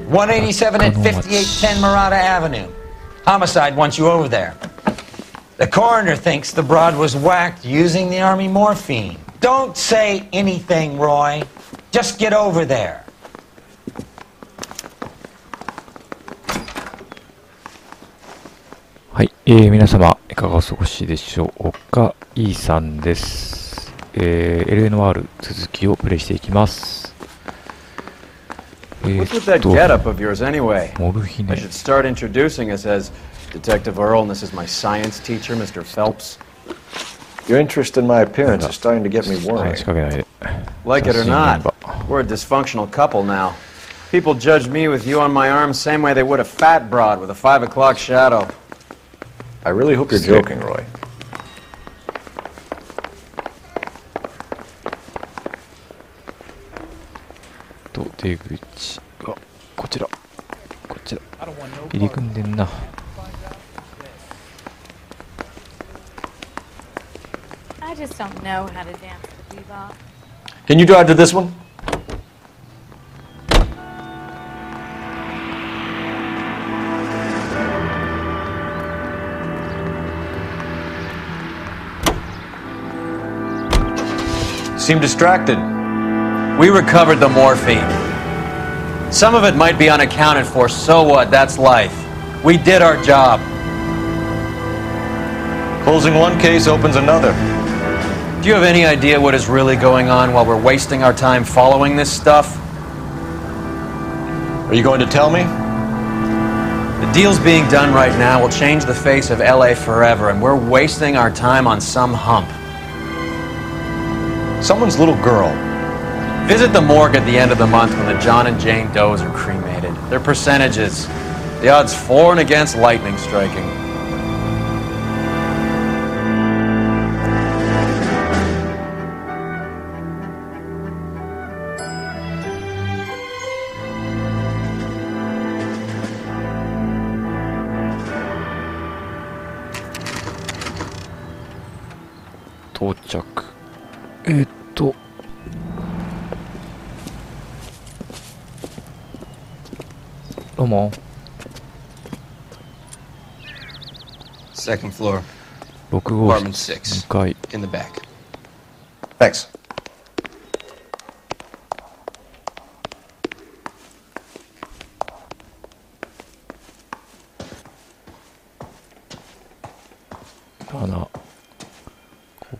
187 at 5810 Murata Avenue. Homicide wants you over there. The coroner thinks the broad was whacked using the army morphine. Don't say anything, Roy. Just get over there. はい、皆様いかがお過ごしでしょうか。E さんです。L.A. ノワール続きをプレイしていきます。What's with that getup of yours anyway? モルヒネ。 I should start introducing us as Detective Earl, and this is my science teacher, Mr. Phelps. Your interest in my appearance is starting to get me worried. 仕掛けないで。 Like it or not, we're a dysfunctional couple now. People judge me with you on my arm same way they would a fat broad with a 5 o'clock shadow. I really hope you're joking, Roy. と出口がこちら入り組んでんな。I just don't know how to dance the bebop. Can you drive to this one? Seem distracted. We recovered the morphine. Some of it might be unaccounted for, so what? That's life. We did our job. Closing one case opens another. Do you have any idea what is really going on while we're wasting our time following this stuff? Are you going to tell me? The deals being done right now will change the face of L.A. forever, and we're wasting our time on some hump. Someone's little girl. Visit the morgue at the end of the month when the John and Jane Does are cremated. Their percentages. The odds for and against lightning striking.到着。どうも。 Second floor, 6号 apartment 室 6, 2階。 in the back. Thanks. 7。こ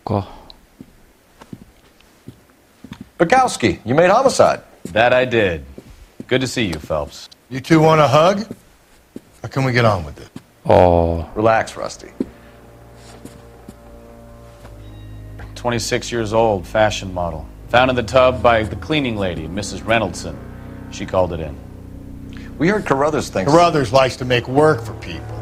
こか。 Bukowski, you made homicide. That I did. Good to see you, Phelps. You two want a hug? Or can we get on with it? あ Relax, Rusty. 26 years old, fashion model. Found in the tub by the cleaning lady, Mrs. Reynoldson. She called it in. We heard Carruthers thinks... Carruthers likes to make work for people.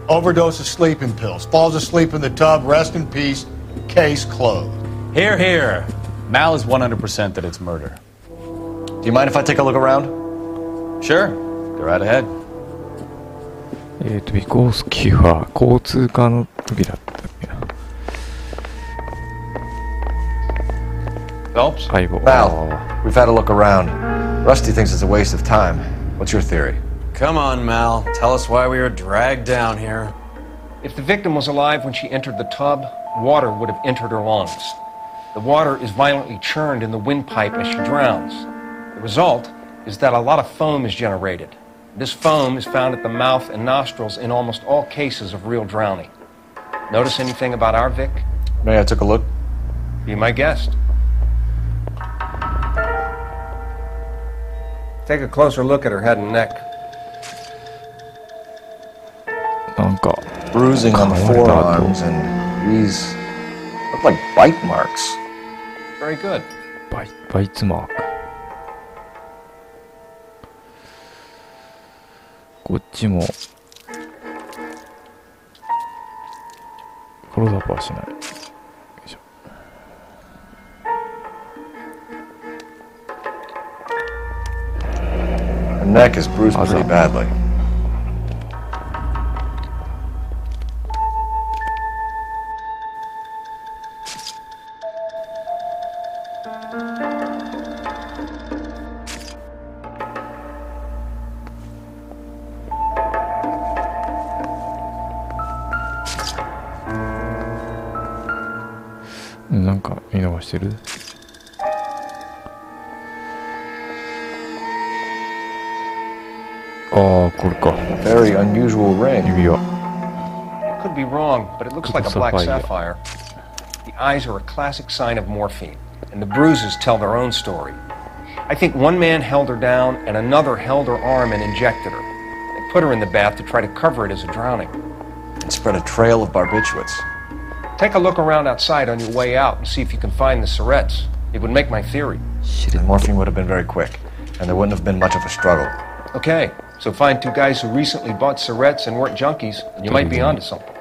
Overdose of sleeping pills. Falls asleep in the tub. Rest in peace. Case closed. Here, here. Mal is 100% that it's murder. Do you mind if I take a look around? Sure. Go right ahead. ビコースキーは交通課の時だったっけな。 Phelps? 相棒。 Mal, we've had a look around. Rusty thinks it's a waste of time. What's your theory? Come on, Mal. Tell us why we were dragged down here. If the victim was alive when she entered the tub, water would have entered her lungs. The water is violently churned in the windpipe as she drowns. The result is that a lot of foam is generated. This foam is found at the mouth and nostrils in almost all cases of real drowning. Notice anything about our Vic? May I took a look? Be my guest. Take a closer look at her head and neck. なんか Bruising on the forearms and these look like bite marks. Very good. バイツマーク。こっちもクローズアップはしない。よいしょ。Her neck is bruised pretty badly. なんか見逃してる？ああ、これか。Very unusual ring. 指輪。Could be wrong, but it looks like a black sapphire. The eyes are a classic sign of morphine, and the bruises tell their own story. I think one man held her down, and another held her arm and injected her. They put her in the bath to try to cover it as a drowning. And spread a trail of barbiturates. Take a look around outside on your way out and see if you can find the Surrettes. It would make my theory. The morphine would have been very quick, and there wouldn't have been much of a struggle. Okay, so find two guys who recently bought Surrettes and weren't junkies, and you might be onto something.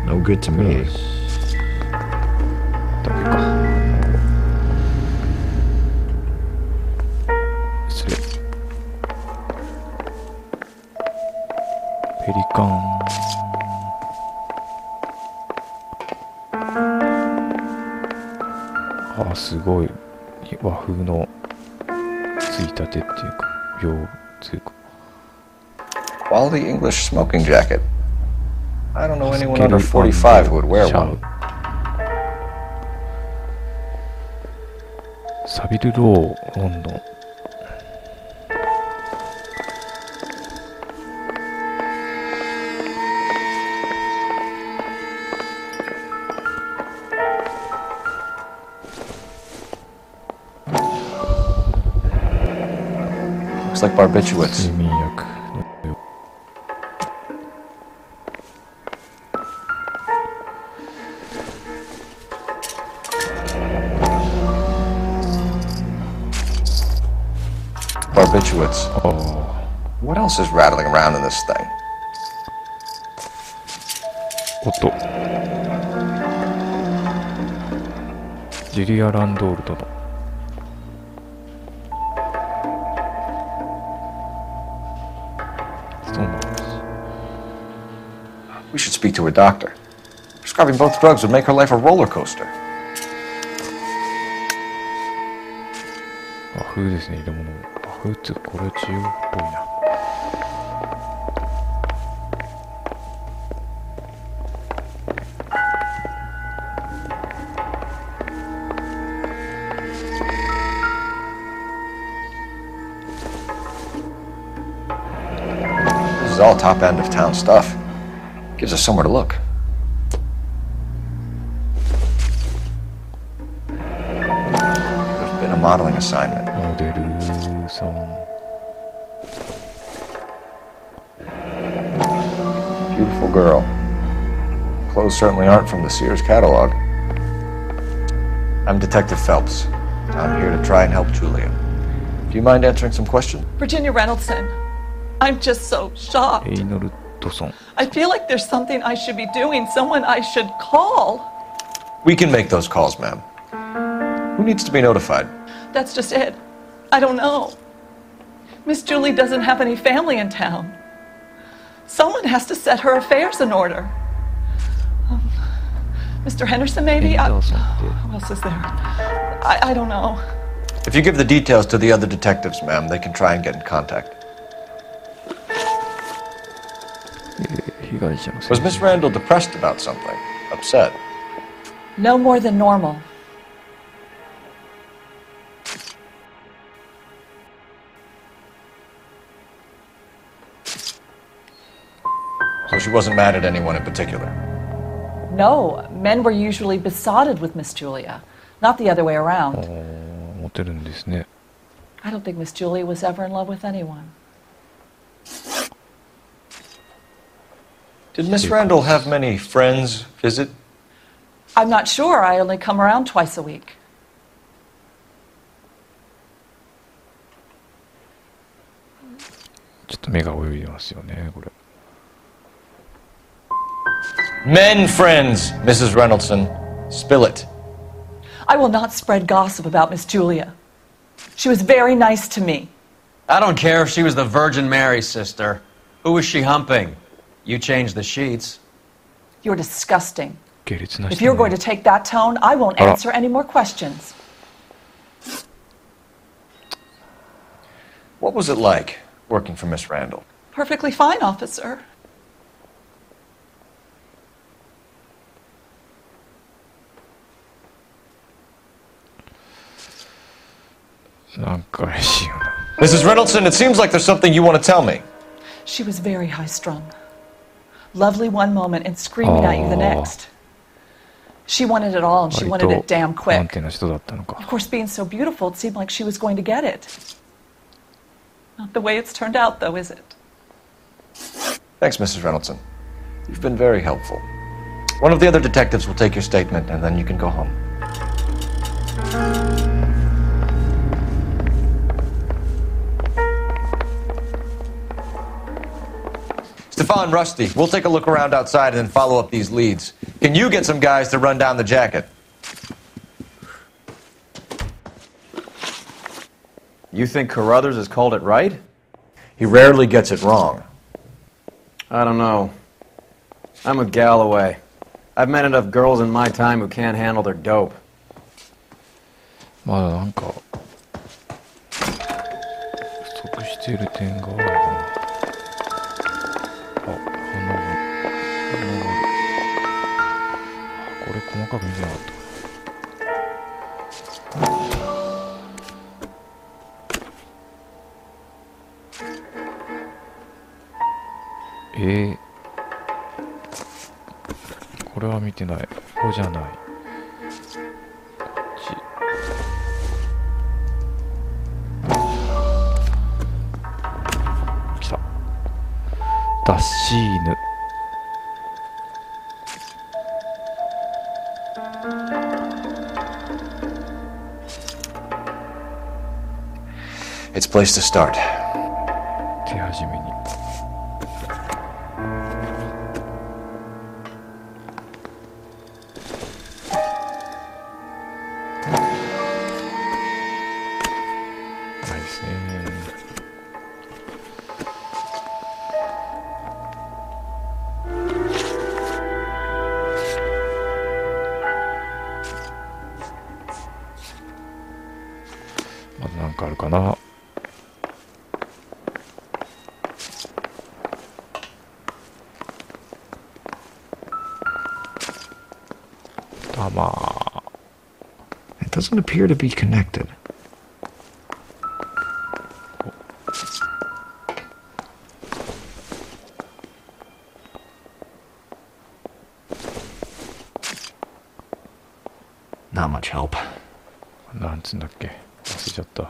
No good to me. ダメか。失礼。ペリカン。あ、すごい和風のついたてっていうか、病つうか。Quality English smoking jacket. I don't know anyone under 45 who would wear one. サビルロー、ロンドン。Looks like barbiturates. 睡眠薬。Barbiturates. Oh. What else is rattling around in this thing? 音。ジュリア・ランドールドの。そうなんです。We should speak to her doctor. Prescribing both drugs would make her life a roller coaster. 和風ですね、入れ物。和風ってこれ中央っぽいな。This is all top end of town stuff. Gives us somewhere to look. There's been a modeling assignment. モデルさん。Beautiful girl. Clothes certainly aren't from the Sears catalog. I'm Detective Phelps. I'm here to try and help Julia. Do you mind answering some questions? Virginia Reynoldson. I'm just so shocked. エイノルトソン。I feel like there's something I should be doing, someone I should call. We can make those calls, ma'am. Who needs to be notified? That's just it. I don't know. Miss Julie doesn't have any family in town. Someone has to set her affairs in order. Mr. Henderson, maybe? Who else is there? I don't know. If you give the details to the other detectives, ma'am, they can try and get in contact. Was Miss Randall depressed about something? Upset? No more than normal. So she wasn't mad at anyone in particular? No, men were usually besotted with Miss Julia, not the other way around. モテるんですね。 I don't think Miss Julia was ever in love with anyone. Did Miss Randall have many friends visit? I'm not sure. I only come around twice a week. Men friends, Mrs. Reynoldson. Spill it. I will not spread gossip about Miss Julia. She was very nice to me. I don't care if she was the Virgin Mary sister. Who was she humping? You changed the sheets. You're disgusting. If you're going to take that tone, I won't answer any more questions. What was it like working for Miss Randall? perfectly fine, officer. Mrs. Reynoldsson, it seems like there's something you want to tell me. She was very high-strung. Lovely one moment and screaming at you the next. She wanted it all and she wanted it damn quick. Of course, being so beautiful, it seemed like she was going to get it. Not the way it's turned out, though, is it? Thanks, Mrs. Reynoldsson. You've been very helpful. One of the other detectives will take your statement and then you can go home. Stefan, Rusty, we'll take a look around outside and then follow up these leads. Can you get some guys to run down the jacket? You think Carruthers has called it right? He rarely gets it wrong. I don't know. I'm with Galloway. I've met enough girls in my time who can't handle their dope. まだなんか不足している点があるな。これ細かく見てなかった。これは見てない。ここじゃない。こっち。来た。ダッシーヌ。It's a place to start. 手始めに。ないですね。まだなんかあるかな。It doesn't appear to be connected. Not much help. なんつうんだっけ、忘れちゃった。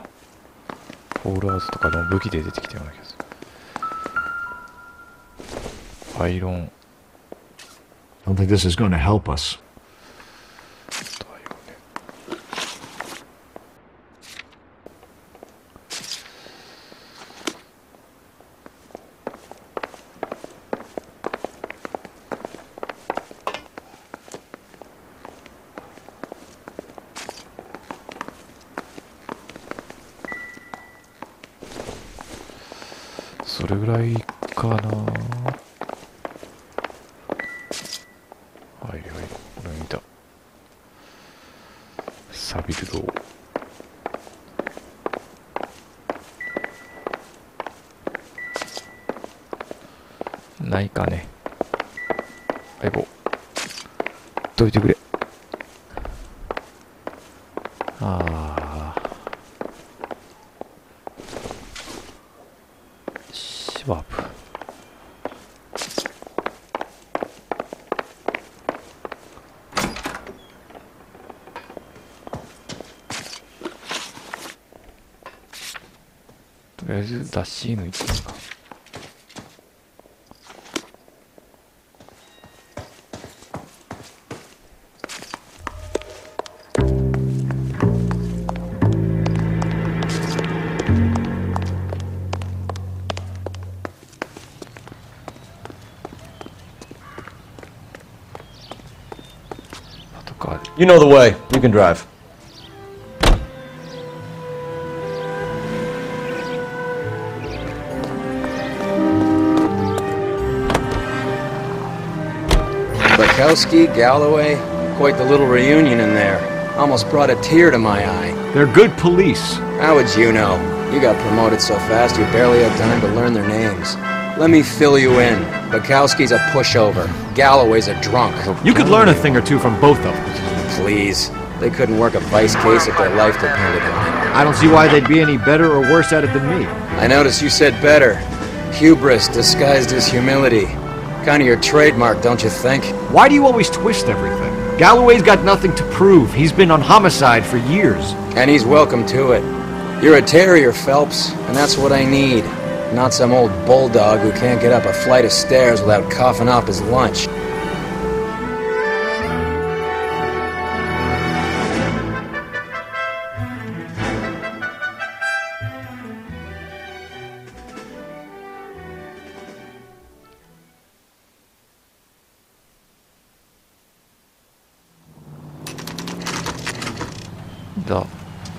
フォールアウトとかの武器で出てきたような気がする。アイロン。I don't think this is going to help us. それぐらいかな。はいはい、これ見た。サビルロー。ないかね。相棒。どいてくれ。ああ。ワープ。とりあえずダッシー抜いてみるか。You know the way. You can drive. Bukowski, Galloway, quite the little reunion in there. Almost brought a tear to my eye. They're good police. How would you know? You got promoted so fast you barely had time to learn their names. Let me fill you in. Bukowski's a pushover. Galloway's a drunk. You could learn a thing or two from both of them. Please. They couldn't work a vice case if their life depended on it. I don't see why they'd be any better or worse at it than me. I noticed you said better. Hubris disguised as humility. Kind of your trademark, don't you think? Why do you always twist everything? Galloway's got nothing to prove. He's been on homicide for years. And he's welcome to it. You're a terrier, Phelps, and that's what I need. Not some old bulldog who can't get up a flight of stairs without coughing off his lunch.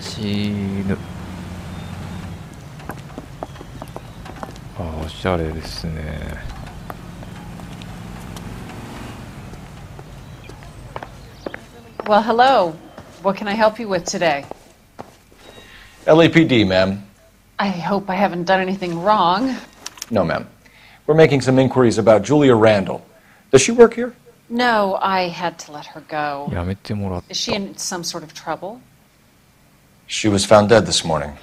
死ぬ。おしゃれですね。Well, hello. What can I help you with today? LAPD, ma'am. I hope I haven't done anything wrong. No, ma'am. We're making some inquiries about Julia Randall. Does she work here? No, I had to let her go. やめてもらった。 Is she in some sort of trouble? She was found dead this morning.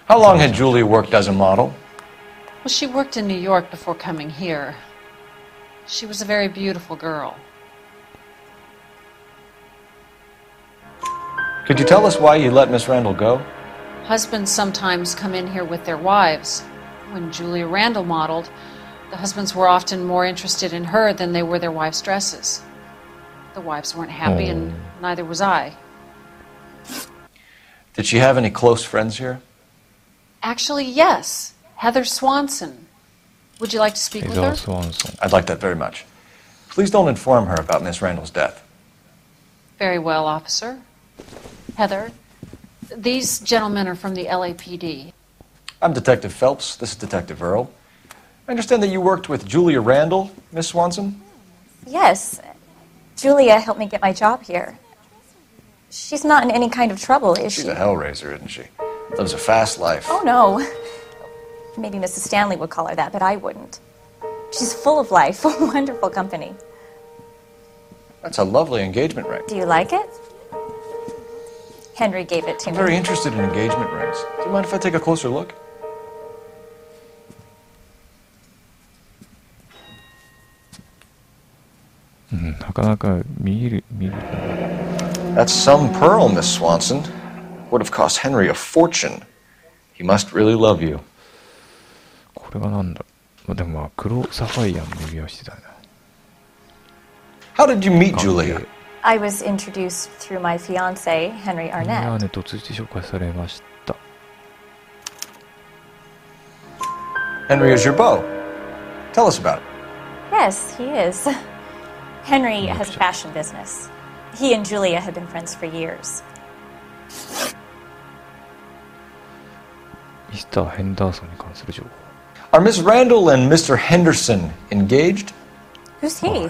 How long had Julia worked as a model? Well, she worked in New York before coming here. She was a very beautiful girl. Could you tell us why you let Miss Randall go? Husbands sometimes come in here with their wives. When Julia Randall modeled, the husbands were often more interested in her than they were their wives' dresses. The wives weren't happy, and neither was I. Did she have any close friends here? Actually, yes. Heather Swanson. Would you like to speak with her? I'd like that very much. Please don't inform her about Miss Randall's death. Very well, officer. Heather, these gentlemen are from the LAPD. I'm Detective Phelps. This is Detective Earl. I understand that you worked with Julia Randall, Miss Swanson? Yes. Julia helped me get my job here. She's not in any kind of trouble, is she? She's a hellraiser, isn't she? Lives a fast life. Oh, no. Maybe Mrs. Stanley would call her that, but I wouldn't. She's full of life, wonderful company. That's a lovely engagement ring. Do you like it? Henry gave it to me. I'm very interested in engagement rings. Do you mind if I take a closer look? That's some pearl, Miss Swanson. Would have cost Henry a fortune. He must really love you. これがなんだ。でもまあ黒サファイアの指輪してたな。How did you meet Julia? I was introduced through my fiancé, Henry Arnett. 姉と通じて紹介されました。Henry is your beau. Tell us about it. Yes, he is. Henry has a fashion business. He and Julia have been friends for years. Mr. Henderson に関する情報。Are Miss Randall and Mr. Henderson engaged? Who's he?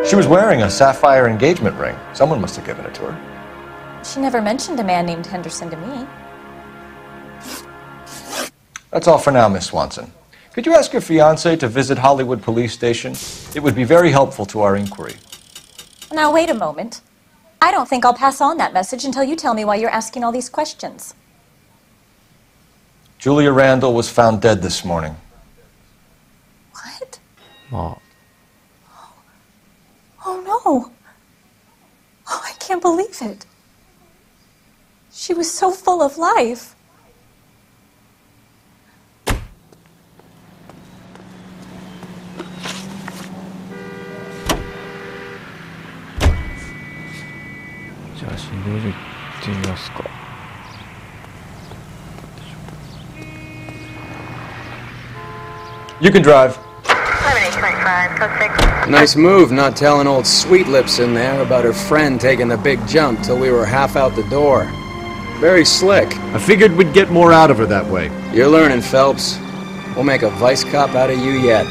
She was wearing a sapphire engagement ring. Someone must have given it to her. She never mentioned a man named Henderson to me. That's all for now, Miss Swanson. Could you ask your fiancé to visit Hollywood Police Station? It would be very helpful to our inquiry. Now, wait a moment. I don't think I'll pass on that message until you tell me why you're asking all these questions. Julia Randall was found dead this morning. What? Ma. Oh, no. Oh, I can't believe it. She was so full of life. You can drive. 78.5, code 6. Nice move not telling old Sweet Lips in there about her friend taking the big jump till we were half out the door. Very slick. I figured we'd get more out of her that way. You're learning, Phelps. We'll make a vice cop out of you yet.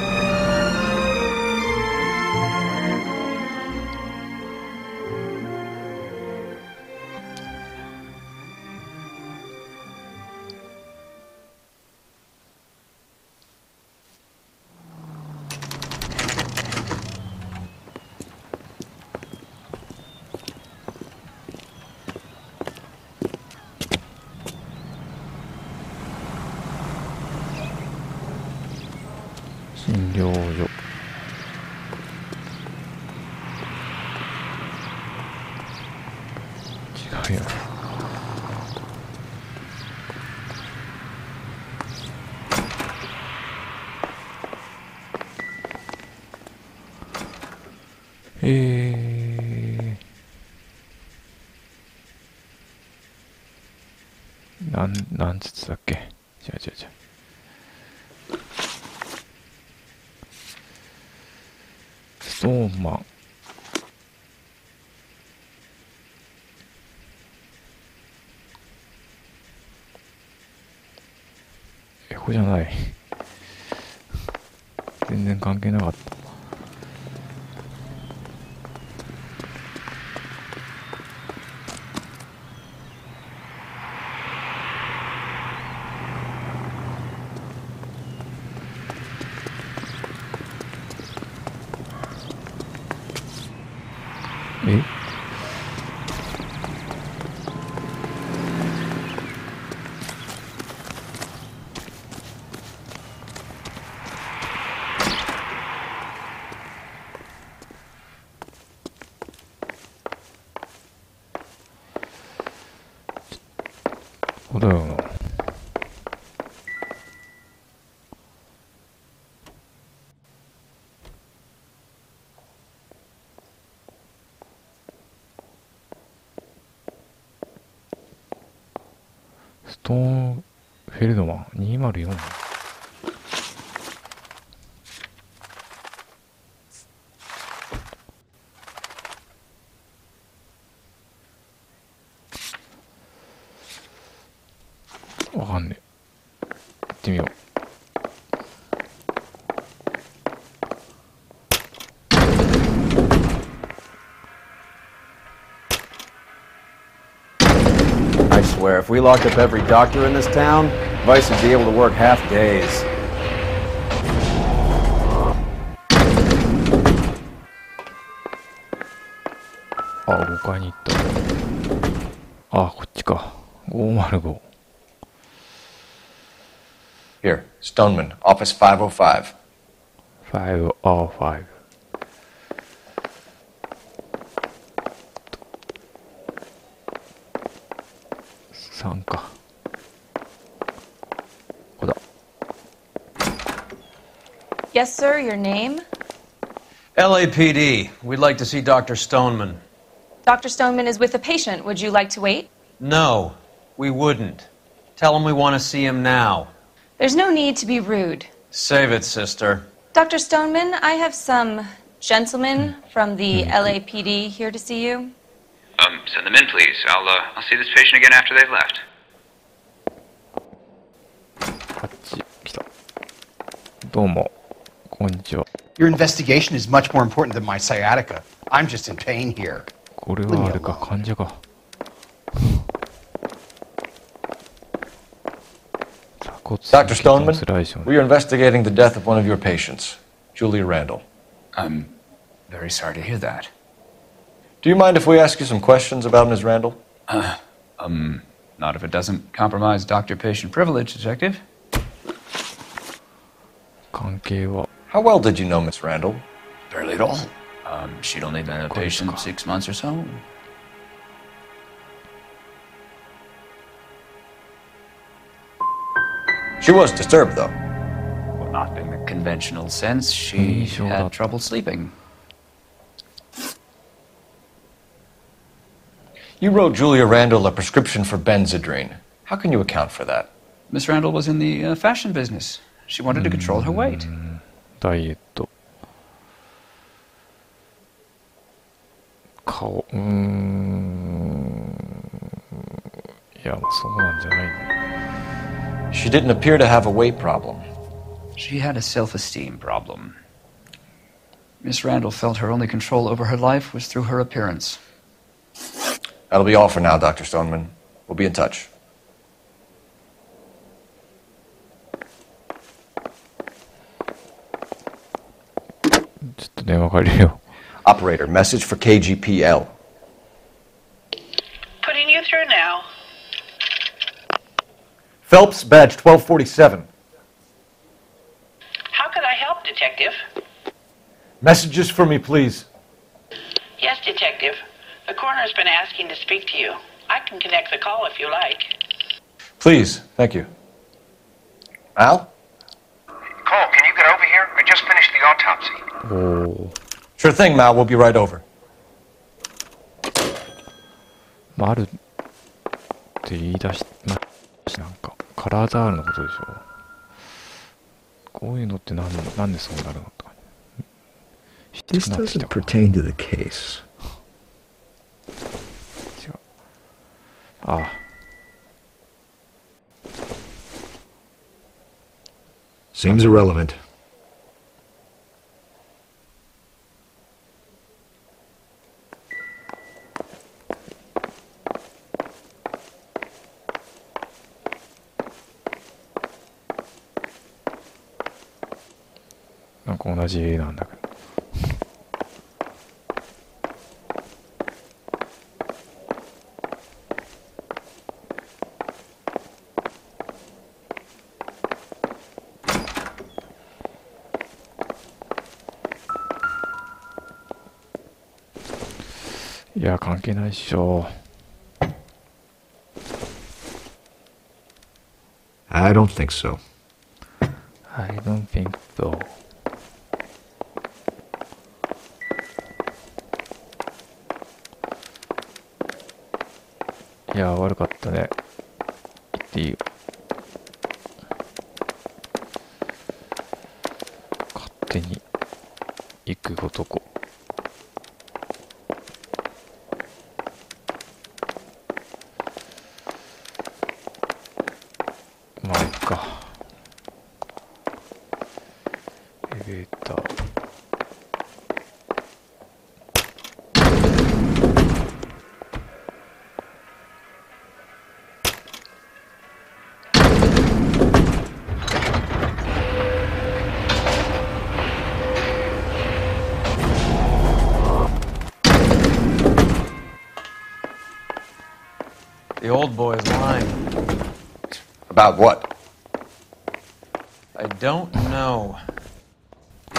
診療所。違うよ。何つだっけ。違う。ストーンマン。ここじゃない。全然関係なかった。ここだよな。ストーンフェルドマン204。わかんねえ。行ってみよう。I swear, if we locked up every doctor in this town, Vice would be able to work half days. Ah, 5階に行った。あ、こっちか。505。Here, Stoneman, office 505. 505。3か。ここだ。Yes, sir, your name? L.A.P.D. We'd like to see Dr. Stoneman. Dr. Stoneman is with a patient. Would you like to wait? No, we wouldn't. Tell him we want to see him now. There's no need to be rude. Save it, sister. Dr. Stoneman, I have some gentlemen from the L.A.P.D. here to see you. Send them in, please. I'll see this patient again after they've left. あっち来た。どうも、こんにちは。Your investigation is much more important than my sciatica. I'm just in pain here. これはあれか、患者か。Dr. Stoneman, we are investigating the death of one of your patients, Julia Randall. I'm very sorry to hear that. Do you mind if we ask you some questions about Ms. Randall? Not if it doesn't compromise doctor-patient privilege, Detective. 関係は How well did you know Ms. Randall? Barely at all. She'd only been a patient 6 months or so. She was disturbed, though. Well, not in the conventional sense. She had trouble sleeping. You wrote Julia Randall a prescription for Benzedrine. How can you account for that? Miss Randall was in the fashion business. She wanted to control her weight. ダイエット。顔。いや、そうなんじゃないね。She didn't appear to have a weight problem. She had a self-esteem problem. Miss Randall felt her only control over her life was through her appearance. That'll be all for now, Dr. Stoneman. We'll be in touch. Operator, message for KGPL. Putting you through now. Phelps, badge 1247. How could I help, Detective? Messages for me, please. Yes, Detective. The coroner's been asking to speak to you. I can connect the call if you like. Please, thank you. Al? Cole, can you get over here? I just finished the autopsy. Oh. Sure thing, Mal. We'll be right over. マルって言い出し、なんかカラーザールのことでしょ。こういうのってなんでそうなるのとか。This doesn't pertain to the case. 違う。ああ。Seems irrelevant. Like 同じなんだけど。いや、関係ないっしょ。I don't think so. I don't think so. いや、悪かったね。言っていいよ。勝手に行く男。まあいいか。エレベーター。The old boy's lying. About what? I don't know.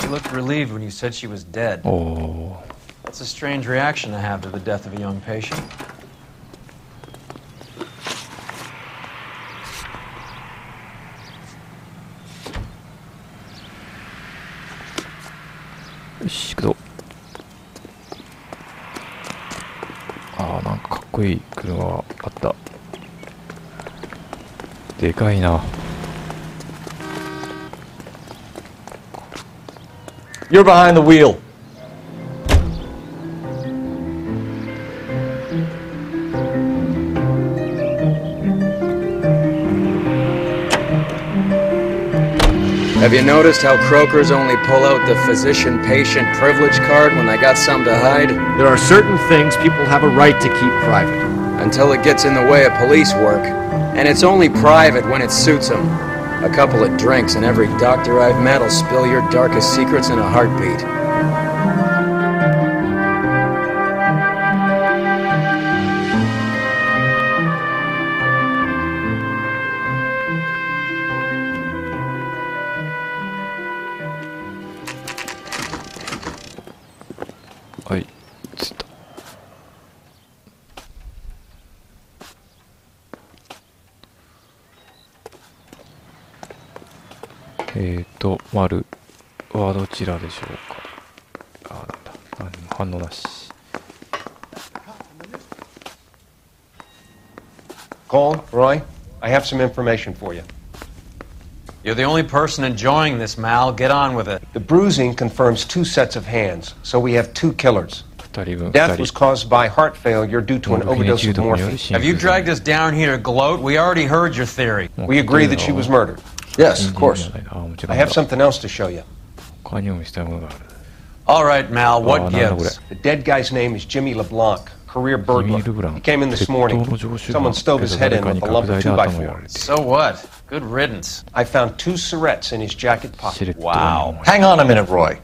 You looked relieved when you said she was dead. Oh. That's a strange reaction to have to the death of a young patient. Yoshi, 行くぞ。ああ、なんかかっこいい車があった。でかいな。You're behind the wheel. Have you noticed how croakers only pull out the physician-patient privilege card when they got something to hide? There are certain things people have a right to keep private. Until it gets in the way of police work. And it's only private when it suits them. A couple of drinks and every doctor I've met will spill your darkest secrets in a heartbeat. L はどちらでしょうか。あ、なんだ。反応なし。Cole, Roy, I have some information for you. You're the only person enjoying this, Mal. Get on with it. The bruising confirms 2 sets of hands, so we have 2 killers. Death was caused by heart failure due to an overdose of morphine. Have you dragged us down here to gloat? We already heard your theory. We agree that she was murdered. Yes, of course. I have something else to show you. All right, Mal, what gives? The dead guy's name is Jimmy LeBlanc, career burglar. He came in this morning. Someone stove his head in with a lump of 2x4. So what? Good riddance. I found 2 cigarettes in his jacket pocket. Wow. Hang on a minute, Roy.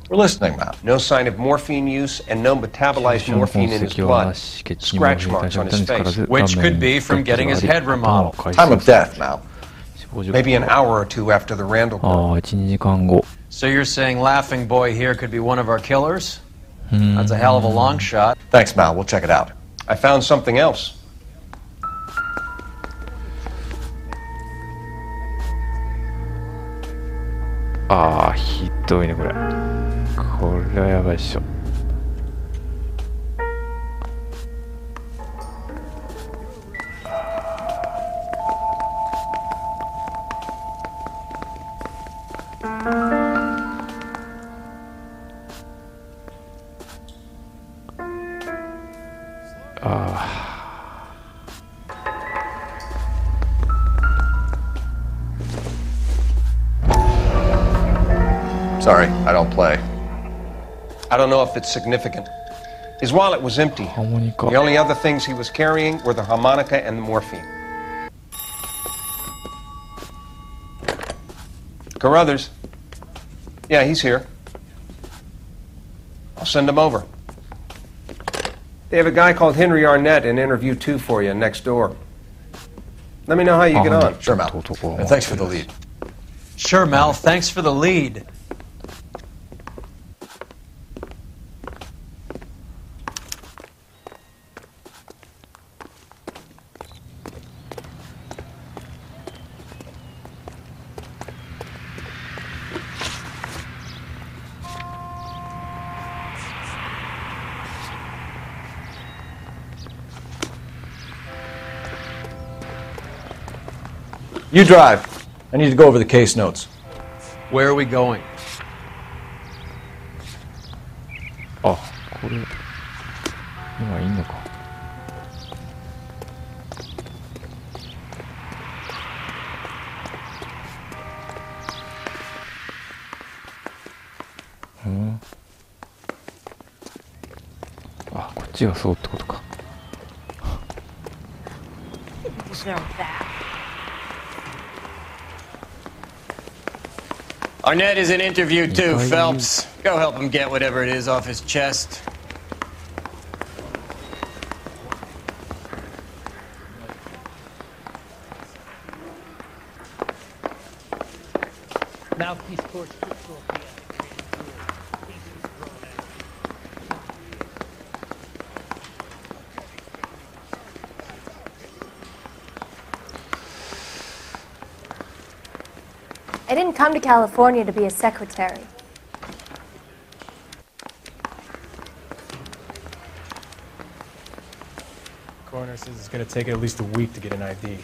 We're listening, Mal. No sign of morphine use and no metabolized morphine in his blood. Scratch marks on his face. Which could be from getting his head remodeled. Time of death, Mal. Maybe an hour or two after the Randall girl. 1、2時間後。 So you're saying Laughing Boy here could be one of our killers? That's a hell of a long shot. Thanks, Mal. We'll check it out. I found something else. ああ、ひどいねこれ。これはやばいっしょ。Sorry, I don't play. I don't know if it's significant. His wallet was empty. The only other things he was carrying were the harmonica and the morphine. Carruthers. Yeah, he's here. I'll send him over. They have a guy called Henry Arnett in interview 2 for you next door. Let me know how you get on. Sure, Mal. And thanks for the lead. Sure, Mel. Thanks for the lead. You drive. I need to go over the case notes. Where are we going? あ、これ今いいのか。うん。あ、こっちがそうってことか。Arnett is in interview 2, Phelps. Go help him get whatever it is off his chest. Mouthpiece course. I didn't come to California to be a secretary. Coroner says it's going to take at least a week to get an ID.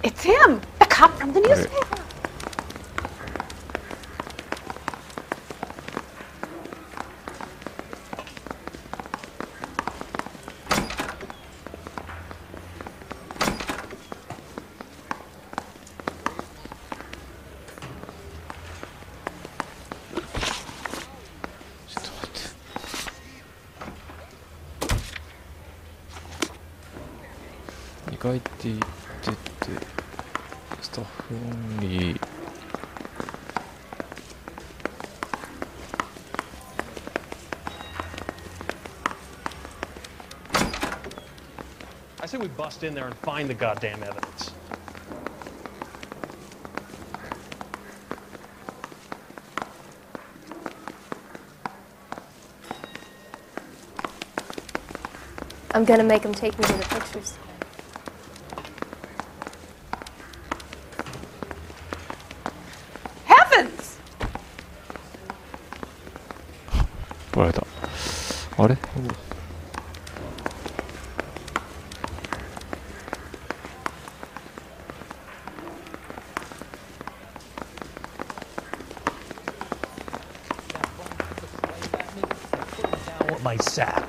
It's him, the cop from the newspaper. I say we bust in there and find the goddamn evidence. I'm gonna make him take me to the pictures. Heavens! 取られた。あれ？ My sack.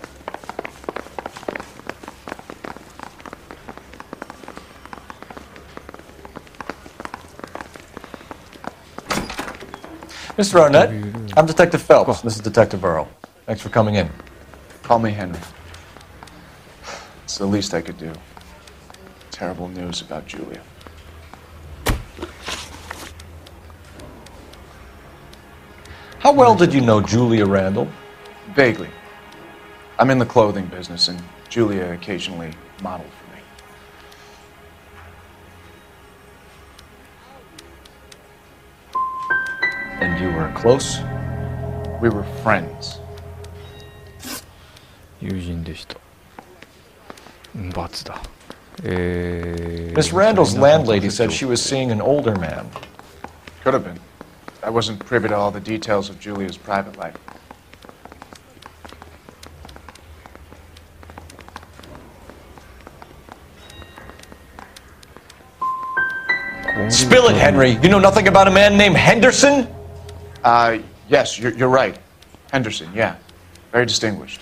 Mr. Arnett, I'm Detective Phelps. This is Detective Earl. Thanks for coming in. Call me Henry. It's the least I could do. Terrible news about Julia. How well did you know Julia Randall? Vaguely. I'm in the clothing business, and Julia occasionally modeled for me. And you were close? We were friends. 友人でした。罰だ。Miss Randall's landlady said she was seeing an older man. Could have been. I wasn't privy to all the details of Julia's private life. Spill it, Henry. You know nothing about a man named Henderson? Yes, you're right. Henderson, yeah. Very distinguished.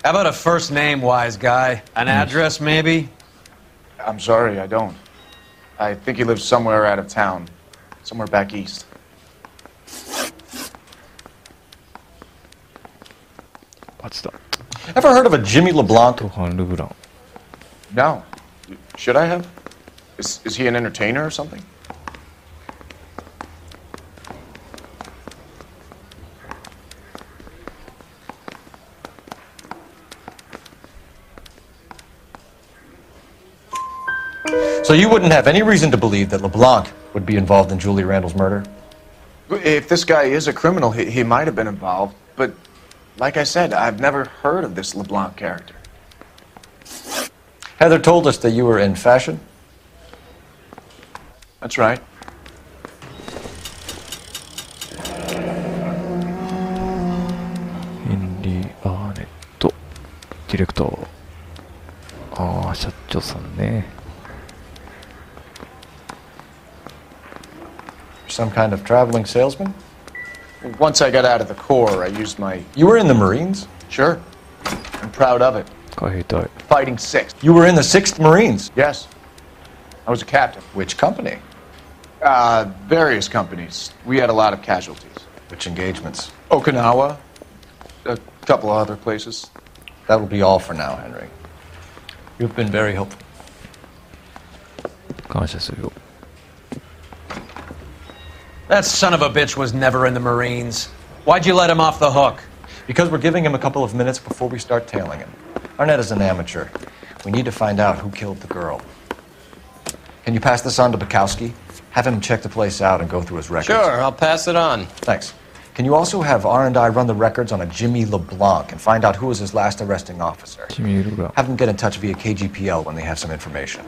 How about a first name, wise guy? An address, maybe? I'm sorry, I don't. I think he lives somewhere out of town. Somewhere back east. What's that? Ever heard of a Jimmy LeBlanc? No. Should I have? Is he an entertainer or something? So you wouldn't have any reason to believe that LeBlanc would be involved in Julie Randall's murder? If this guy is a criminal, he might have been involved, but like I said, I've never heard of this LeBlanc character. Heather told us that you were in fashion? That's right. Henry Arnett, ディレクター。ああ、社長さんね。Some kind of traveling salesman? Once I got out of the Corps, I used my... You were in the Marines? Sure. I'm proud of it. Fighting 6th. You were in the 6th Marines? Yes. I was a captain. Which company? Various companies. We had a lot of casualties. Which engagements? Okinawa. A couple of other places. That will be all for now, Henry. You've been very helpful. 感謝するよ。 That son of a bitch was never in the Marines. Why'd you let him off the hook? Because we're giving him a couple of minutes before we start tailing him. Arnett is an amateur. We need to find out who killed the girl. Can you pass this on to Bukowski? Have him check the place out and go through his records. Sure, I'll pass it on. Thanks. Can you also have R&I run the records on a Jimmy LeBlanc and find out who was his last arresting officer? Jimmy LeBlanc. Have them get in touch via KGPL when they have some information.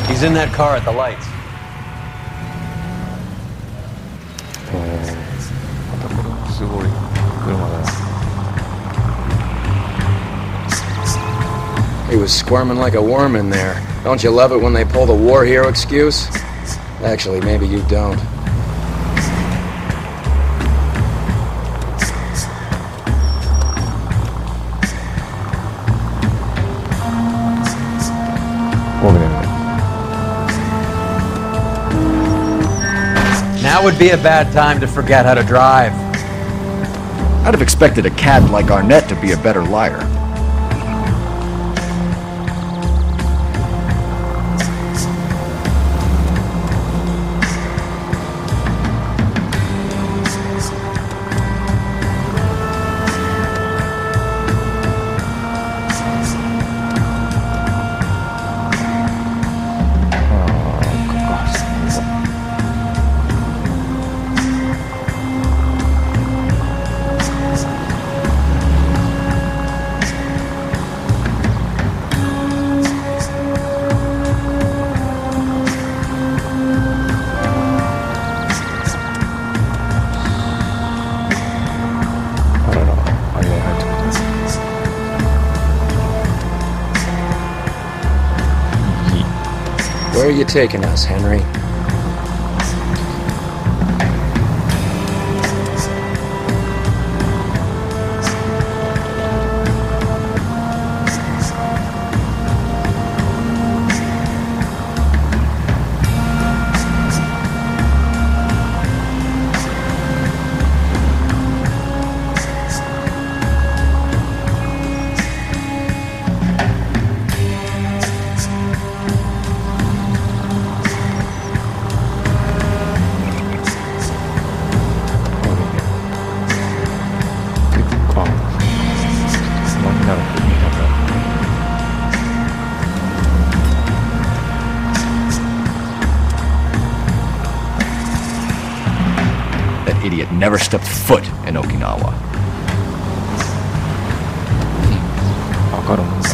He's in that car at the lights. He was squirming like a worm in there. Don't you love it when they pull the war hero excuse? Actually, maybe you don't. Now would be a bad time to forget how to drive. I'd have expected a cad like Arnett to be a better liar. Where are you taking us, Henry? idiot never stepped foot in Okinawa. わかるもんだ。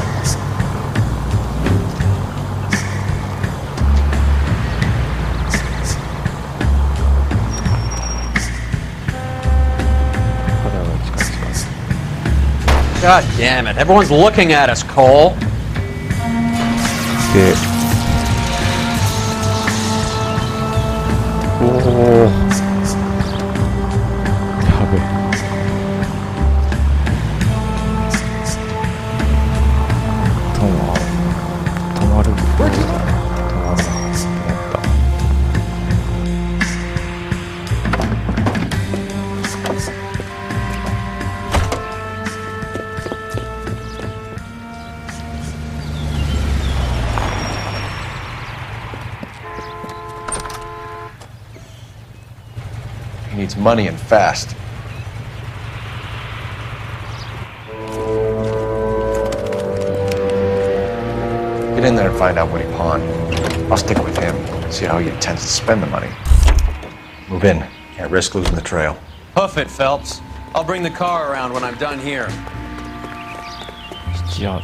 God damn it. Everyone's looking at us, Cole. で、おお、やべえ。止まる。止まるな。He needs money and fast. Get in there and find out what he pawned. I'll stick with him, see how he intends to spend the money. Move in. Can't risk losing the trail. Hoof it, Phelps. I'll bring the car around when I'm done here. Yeah.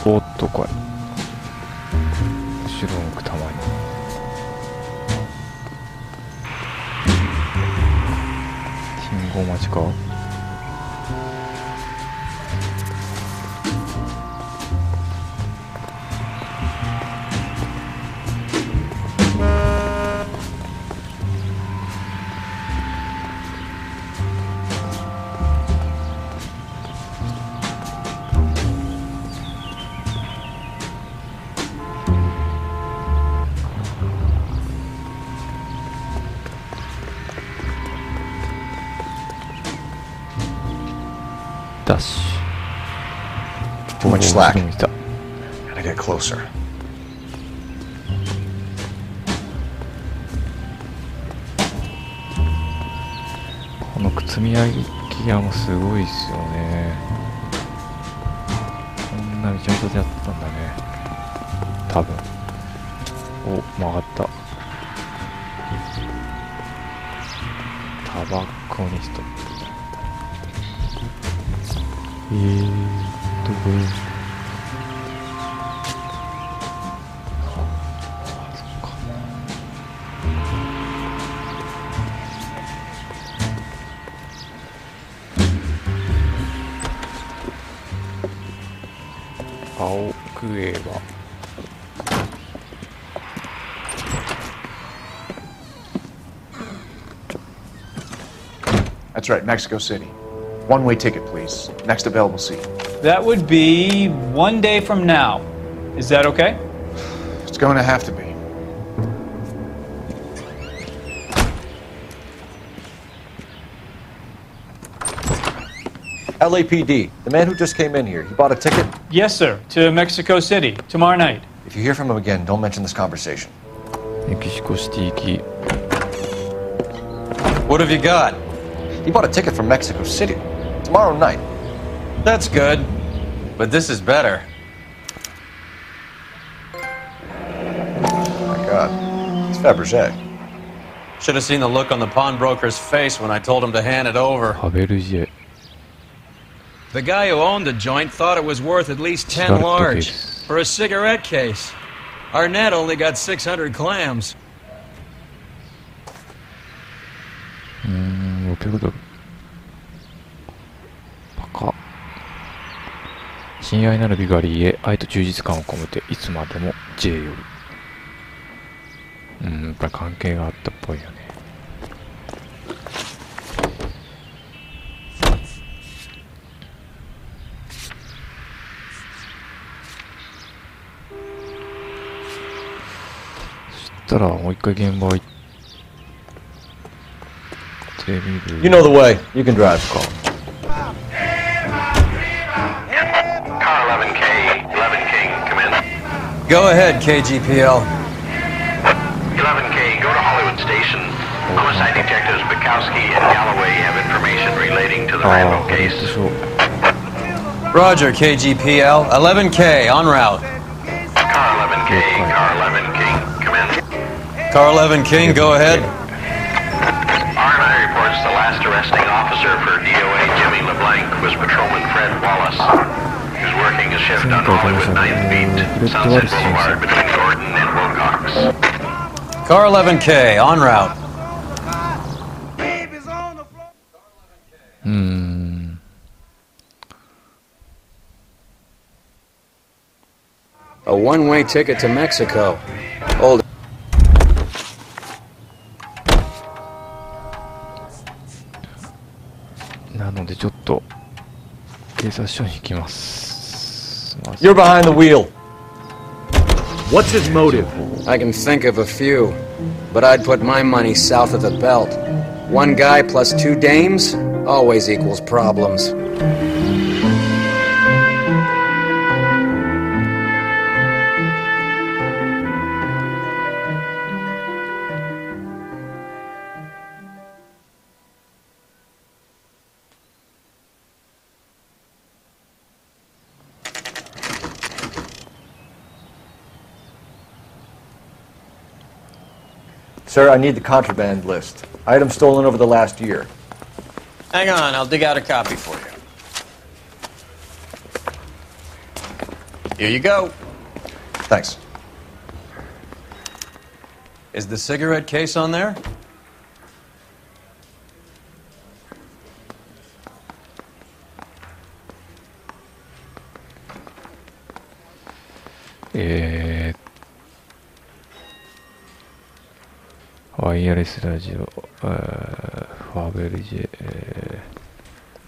おっとこれ後ろ向くたまに信号待ちかToo much slack. Gotta get closer. この積み上げギアもすごいっすよね。こんなめちゃめちゃやってたんだね。多分。お、曲がった。タバコにストップ。これ青クエはThat's right, Mexico City. One-way ticket, please. Next available seat. That would be 1 day from now. Is that okay? It's going to have to be. LAPD, the man who just came in here, he bought a ticket? Yes, sir, to Mexico City, tomorrow night. If you hear from him again, don't mention this conversation. メキシコシティ行き。What have you got? He bought a ticket from Mexico City. Tomorrow night. That's good. But this is better. Oh my God. It's Fabergé. Should have seen the look on the pawnbroker's face when I told him to hand it over. Fabergé. The guy who owned the joint thought it was worth at least 10 large for a cigarette case. Arnett only got 600 clams. 600ドル。バカ。親愛なるビガリーへ愛と充実感を込めていつまでも J より。やっぱり関係があったっぽいよね。したらもう一回現場行ってみる。 You know the way. You can drive. Car 11K, 11K, come in. Go ahead, KGPL. 11K, go to Hollywood Station. Homicide detectives Bukowski and Galloway have information relating to the Randall case. Roger, KGPL. 11K, en route. Car 11K, Car 11K, come in. Car 11 King, go ahead. R&I reports the last arresting officer for DOA Jimmy LeBlanc was Patrolman Fred Wallace. He was working a shift on Hollywood 9th Beat, Sunset Boulevard between Gordon and Wilcox. Car 11K, en route. A one-way ticket to Mexico. Hold. なのでちょっと警察署に行きます。 You're behind the wheel. What's his motive? I can think of a few, but I'd put my money south of the belt. One guy plus two dames always equals problems. Sir, I need the contraband list. Items stolen over the last year. Hang on, I'll dig out a copy for you. Here you go. Thanks. Is the cigarette case on there?ワイヤレスラジオ、ファーベルジェ、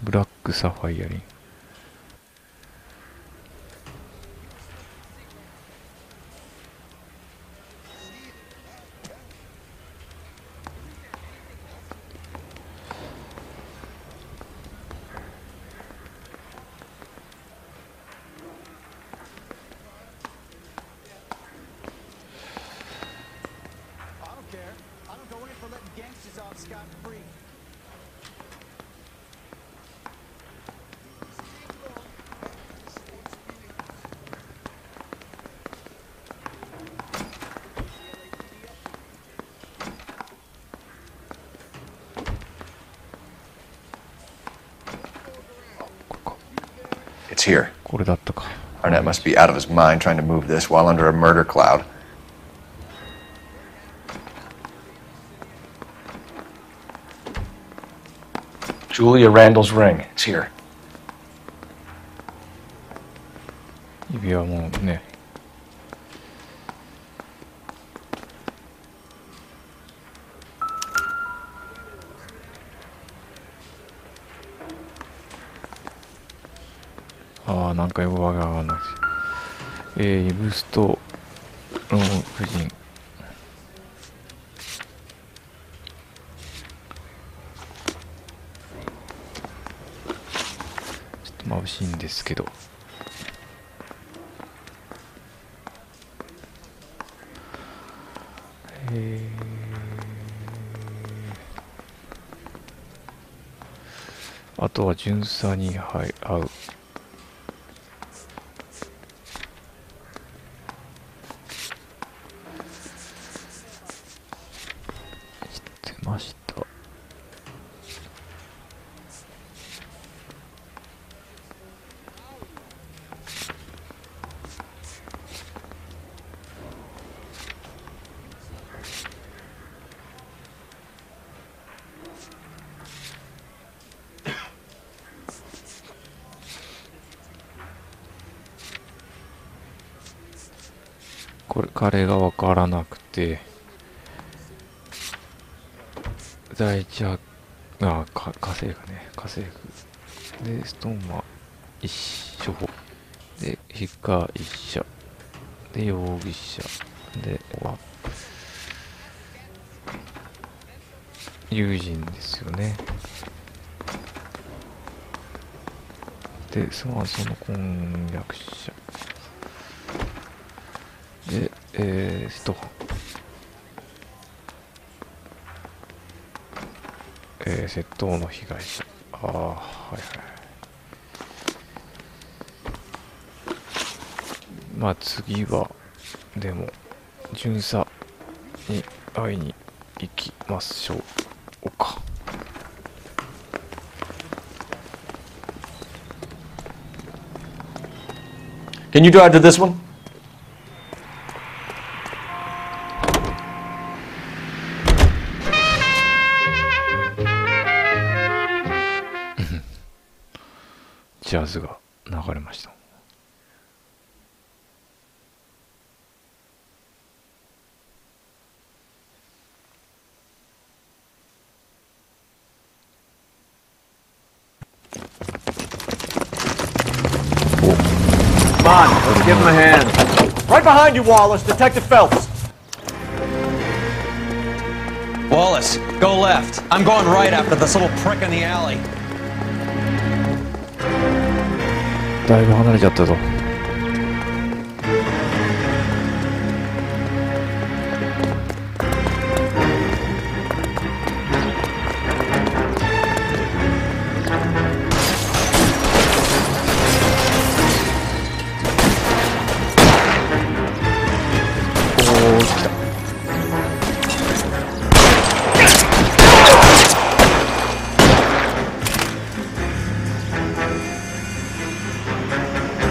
ブラックサファイアリン。It's here. これだったか。 Arnett must be out of his mind trying to move this while under a murder cloud. Julia Randall's ring. It's here. 指輪もね。なんかよくわかんないです。イブストの夫人。ちょっと眩しいんですけど。あとは巡査に会う。ました。これ彼が分からなくて。第一は家政婦ね、家政婦でストーンは一緒でヒッカー一社で容疑者で友人ですよね。で、その婚約者で、窃盗の被害者。はいはい。まあ次はでも巡査に会いに行きましょうか。Can you drive to this one?ジャズが流れました。Come on, let's give him a hand. Right behind you, Wallace. Detective Phelps. Wallace, go left. I'm going right after this little prick in the alley. だいぶ離れちゃったぞ。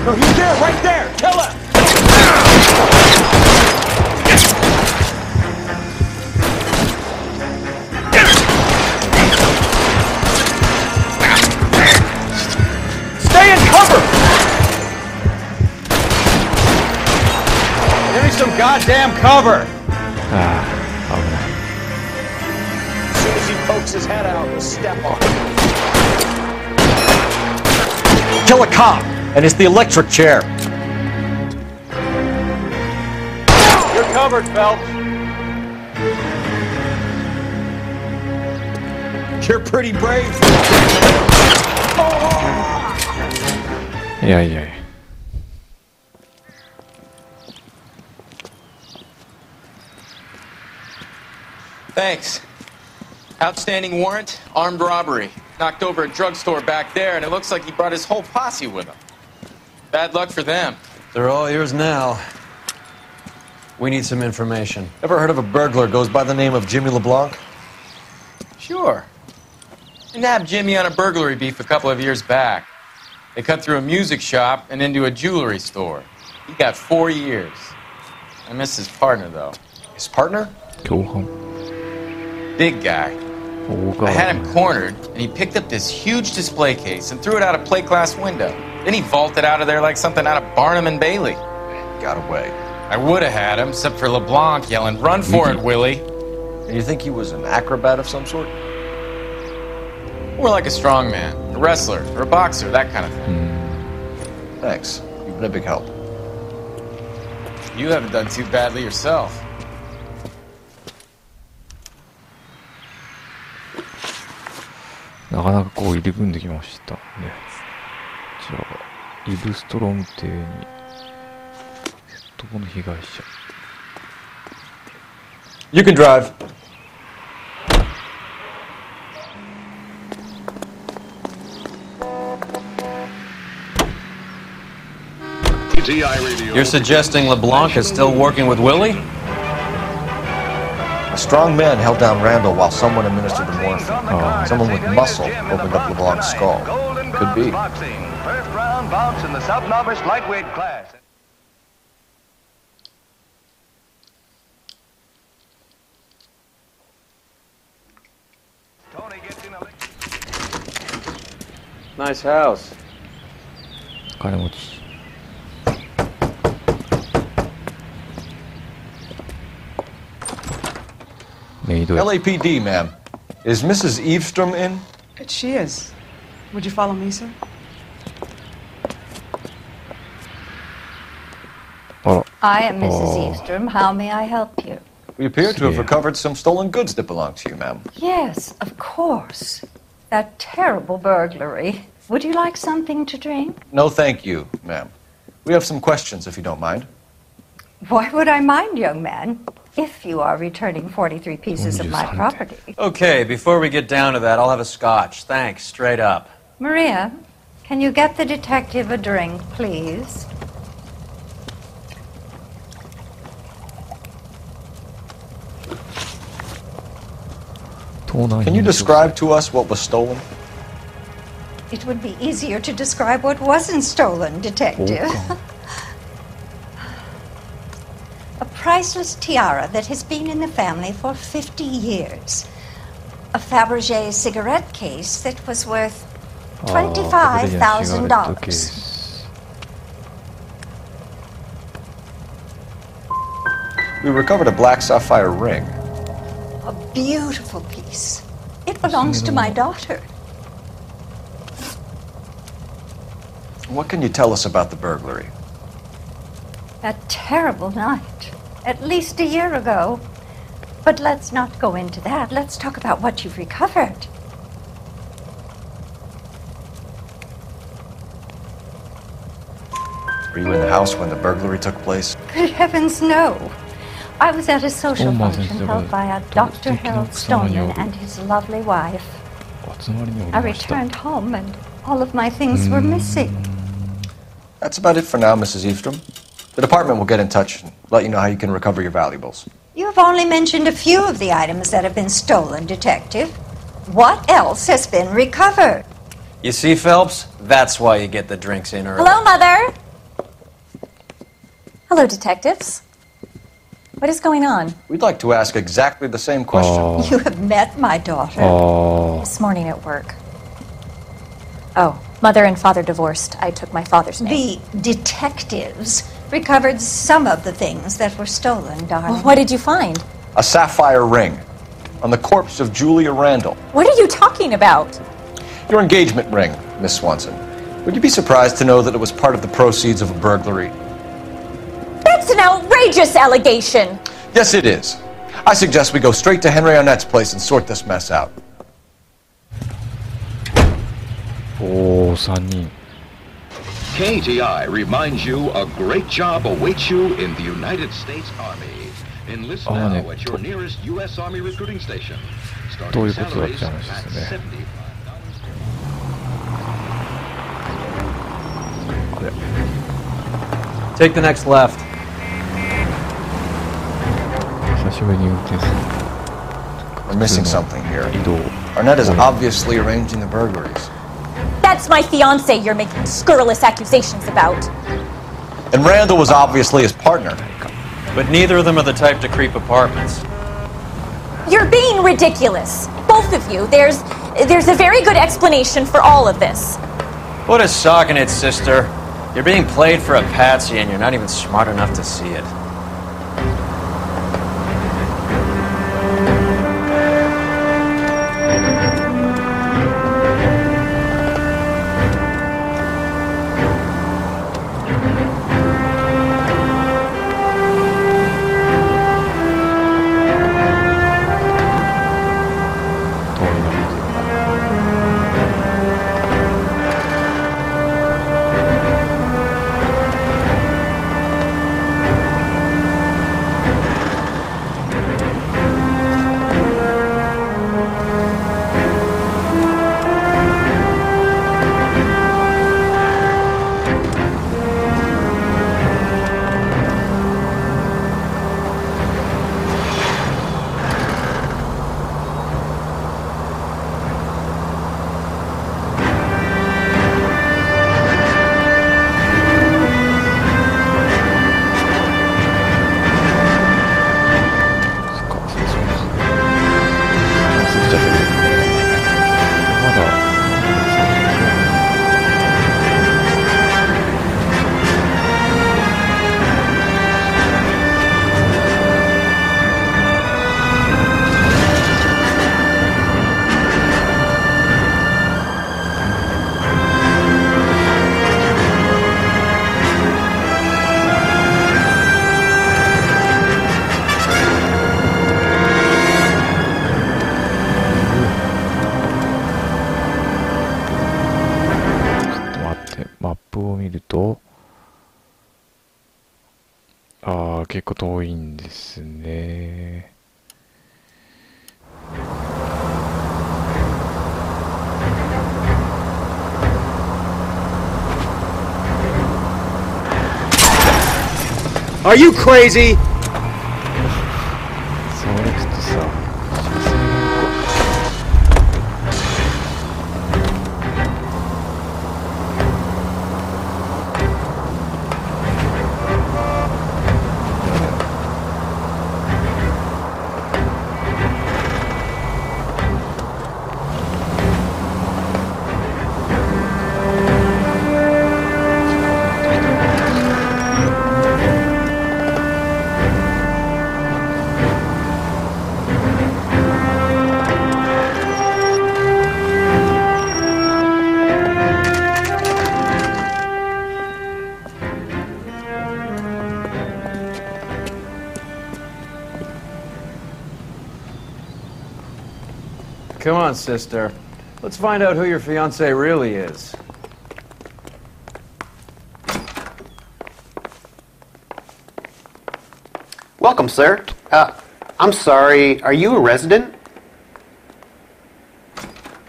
No, he's there, right there. Kill him. Stay in cover. Give me some goddamn cover. As soon as he pokes his head out, we'll step on him. Kill a cop. And it's the electric chair. You're covered, Phelps. You're pretty brave. Yeah. Thanks. Outstanding warrant, armed robbery. Knocked over a drugstore back there, and it looks like he brought his whole posse with him. Bad luck for them. They're all yours now. We need some information. Ever heard of a burglar goes by the name of Jimmy LeBlanc? Sure. I nabbed Jimmy on a burglary beef a couple of years back. They cut through a music shop and into a jewelry store. He got 4 years. I miss his partner, though. His partner? Big guy. I had him cornered, and he picked up this huge display case and threw it out a plate glass window. Then he vaulted out of there like something out of Barnum and Bailey. Got away. I would have had him, except for LeBlanc yelling, "Run for it, Willie!" And you think he was an acrobat of some sort? More like a strongman, a wrestler, or a boxer, that kind of thing. Thanks. You've been a big help. You haven't done too badly yourself. なかなかこう入り組んできましたね。じゃあ、イブストロム邸に、窃盗の被害者。You can drive. You're suggesting LeBlanc is still working with Willie? A strong man held down Randall while someone administered the morphine. Someone with muscle opened up LeBlanc's skull. Could be. First round bouts in the sub-novice lightweight class. Nice house. 金持ち。LAPD, ma'am. Is Mrs. Eavestrom in? She is. Would you follow me, sir? I am Mrs. Eavestrom. How may I help you? We appear to have recovered some stolen goods that belong to you, ma'am. Yes, of course. That terrible burglary. Would you like something to drink? No, thank you, ma'am. We have some questions, if you don't mind. Why would I mind, young man, if you are returning 43 pieces of my property? Okay, before we get down to that, I'll have a scotch. Thanks, straight up. Maria, can you get the detective a drink, please? Can you describe to us what was stolen? It would be easier to describe what wasn't stolen, Detective. A priceless tiara that has been in the family for 50 years. A Fabergé cigarette case that was worth $25,000. We recovered a black sapphire ring. A beautiful piece. It belongs to my daughter. What can you tell us about the burglary? That terrible night. At least a year ago. But let's not go into that. Let's talk about what you've recovered. Were you in the house when the burglary took place? Good heavens, no. I was at a social function held by a Dr. Harold Stoneman and his lovely wife. I returned home and all of my things were missing. That's about it for now, Mrs. Eastrom. The department will get in touch and let you know how you can recover your valuables. You have only mentioned a few of the items that have been stolen, Detective. What else has been recovered? You see, Phelps? That's why you get the drinks in early. Hello, Mother! Hello, detectives. What is going on? We'd like to ask exactly the same question. You have met my daughter. This morning at work. Oh, Mother and Father divorced. I took my father's name. The detectives recovered some of the things that were stolen, darling. Well, what did you find? A sapphire ring on the corpse of Julia Randall. What are you talking about? Your engagement ring, Miss Swanson. Would you be surprised to know that it was part of the proceeds of a burglary? That's an outrageous allegation! Yes, it is. I suggest we go straight to Henry Arnett's place and sort this mess out. Oh, 3人. KTI reminds you a great job awaits you in the United States Army. Enlist now at your nearest U.S. Army recruiting station. Starting salaries at $75. Take the next left. We're missing something here. Arnett is obviously arranging the burglaries. That's my fiance you're making scurrilous accusations about. And Randall was obviously his partner. But neither of them are the type to creep apartments. You're being ridiculous. Both of you. There's a very good explanation for all of this. Put a sock in it, sister. You're being played for a patsy and you're not even smart enough to see it. 結構遠いんですね。Are you crazy? それちょっとさ、Come on, sister. Let's find out who your fiancé really is. Welcome, sir. I'm sorry, are you a resident?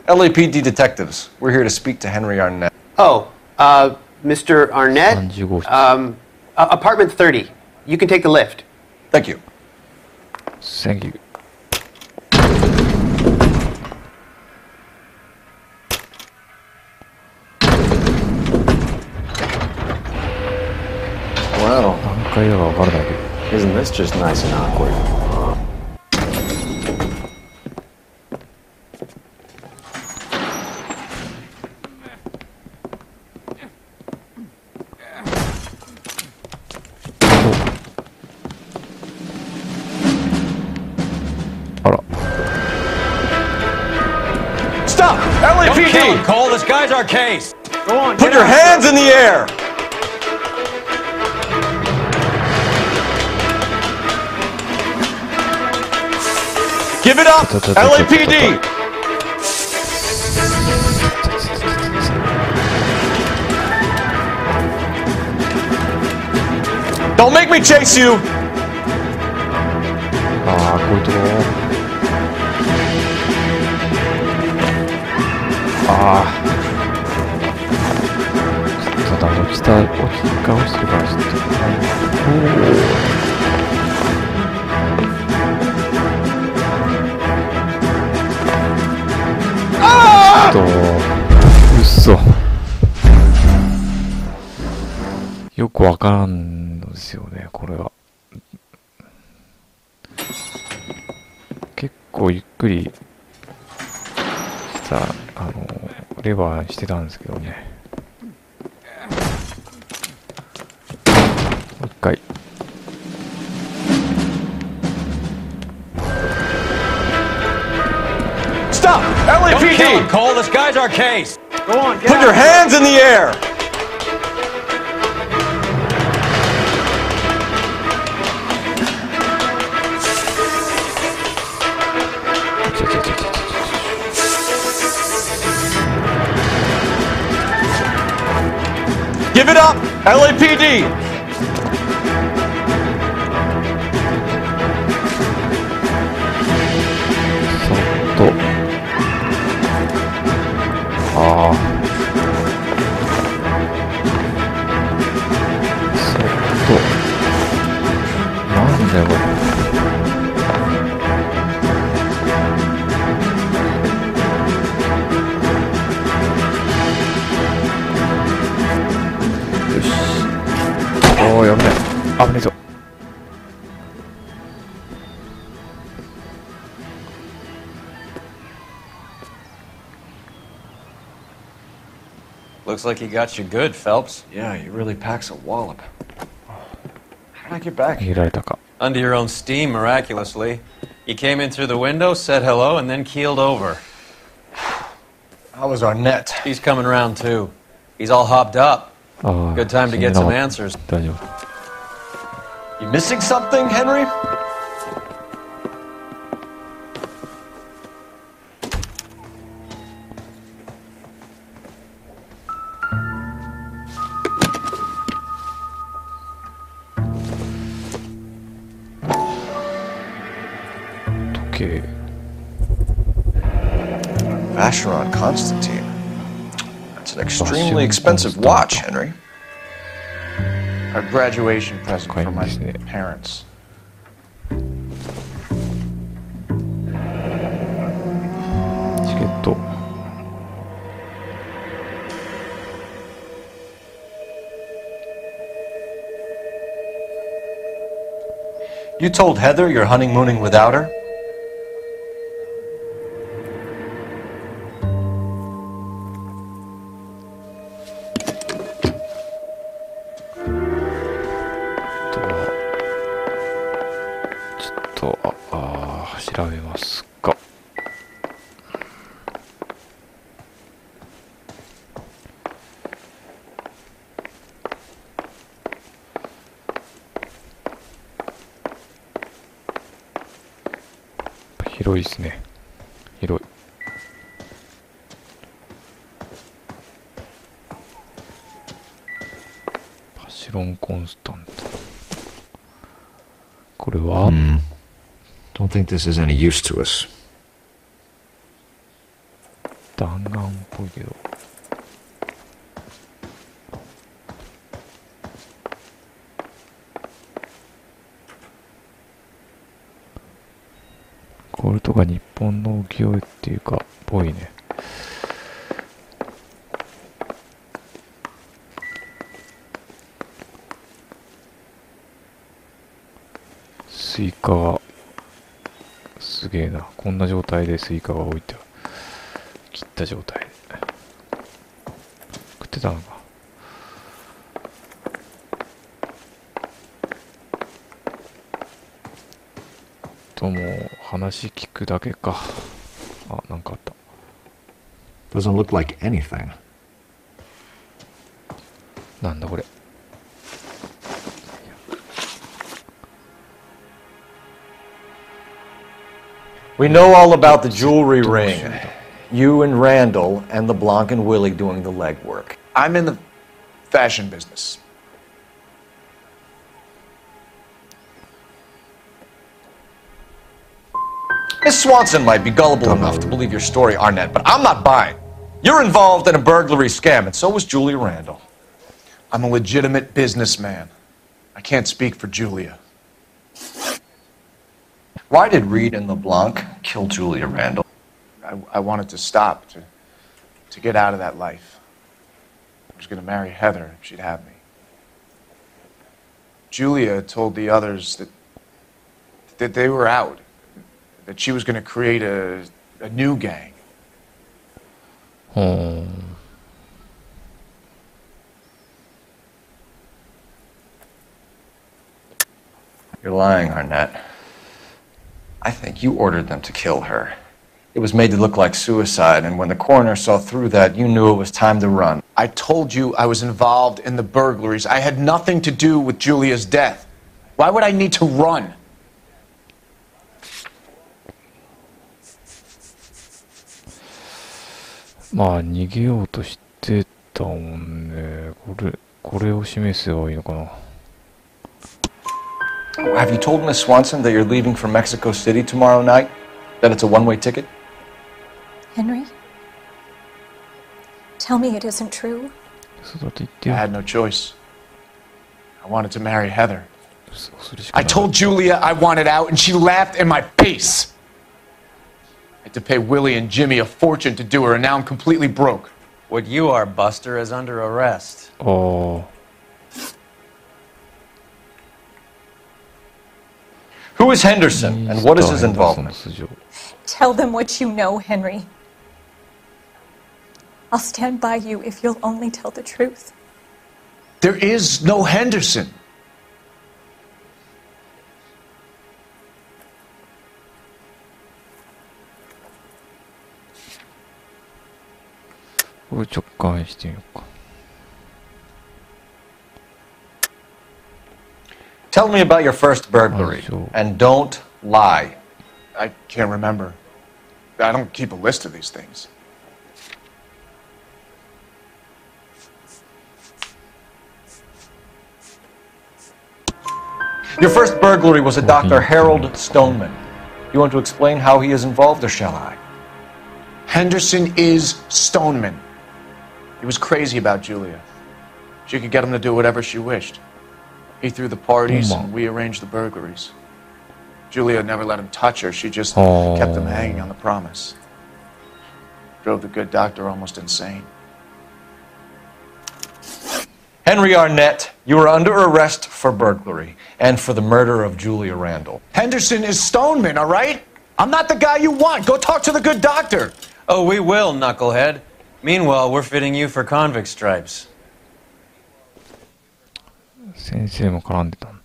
LAPD detectives. We're here to speak to Henry Arnett. Oh, Mr. Arnett? Apartment 30. You can take the lift. Thank you. Thank you. Well, 何回だか分からないけど。 isn't this just nice and awkward? Stop! LAPD! Don't kill him, Cole. This guy's our case. Go on. Put your hands in the air! Give it up! LAPD! Don't make me chase you! ああ、こういうとこ。ああ。ちょっと落ちてるからちょっと。うそ。よくわからんのですよね、これは。結構ゆっくりしたレバーしてたんですけどね。もう一回。Stop! LAPD! Don't kill him, Cole. This guy's our case. Go on. Put your hands in the air! Give it up! LAPD! Looks like he got you good, Phelps. Yeah, he really packs a wallop. How did I get back? Under your own steam, miraculously. You came in through the window, said hello, and then keeled over. How was Arnett? He's coming round, too. He's all hopped up. Good time to get some answers. You missing something, Henry? け Vacheron Constantine. That's an extremely expensive watch, Henry. A graduation present for my parents. Ticket. You told Heather you're honeymooning without her?広いですね。広い。パシロンコンスタント。これは、Don't think this is any use to us. 弾丸っぽいけど。これとか日本の浮世絵っていうか、ぽいね。スイカが、すげえな。こんな状態でスイカが置いてある。切った状態で。食ってたのか。もう話聞くだけか。あ、なんかあった。Doesn't look like anything. なんだこれ。We know all about the jewelry ring. You and Randall and LeBlanc and Willie doing the legwork. I'm in the fashion business. Miss Swanson might be gullible enough to believe your story, Arnett, but I'm not buying. You're involved in a burglary scam, and so was Julia Randall. I'm a legitimate businessman. I can't speak for Julia. Why did Reed and LeBlanc kill Julia Randall? I wanted to stop, to get out of that life. I was going to marry Heather if she'd have me. Julia told the others that they were out, that she was going to create a new gang. You're lying, Arnett. I think you ordered them to kill her. It was made to look like suicide, and when the coroner saw through that, you knew it was time to run. I told you I was involved in the burglaries. I had nothing to do with Julia's death. Why would I need to run?まあ逃げようとしてたもんね。これを示せばいいのかな。Have you told Miss Swanson that you're leaving for Mexico City tomorrow night? That it's a one-way ticket? Henry? Tell me it isn't true. I had no choice. I wanted to marry Heather. I told Julia I wanted out, and she laughed in my face. I had to pay Willie and Jimmy a fortune to do her, and now I'm completely broke. What you are, Buster, is under arrest. Oh. Who is Henderson, and what is his involvement? Tell them what you know, Henry. I'll stand by you if you'll only tell the truth. There is no Henderson. Tell me about your first burglary, and don't lie. I can't remember. I don't keep a list of these things. Your first burglary was a Dr. Harold Stoneman. You want to explain how he is involved, or shall I? Henderson is Stoneman. He was crazy about Julia. She could get him to do whatever she wished. He threw the parties and we arranged the burglaries. Julia never let him touch her. She just kept him hanging on the promise. Drove the good doctor almost insane. Henry Arnett, you are under arrest for burglary and for the murder of Julia Randall. Henderson is Stoneman, all right? I'm not the guy you want. Go talk to the good doctor. Oh, we will, knucklehead. Meanwhile, we're fitting you for convict stripes. 先生も絡んでたんだ。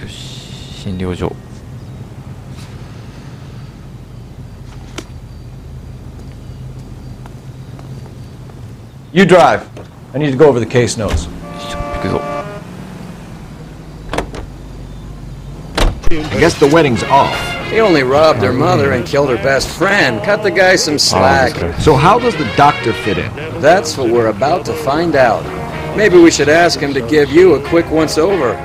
よし、診療所。You drive. I need to go over the case notes. I guess the wedding's off. He only robbed her mother and killed her best friend. Cut the guy some slack. So how does the doctor fit in? That's what we're about to find out. Maybe we should ask him to give you a quick once-over.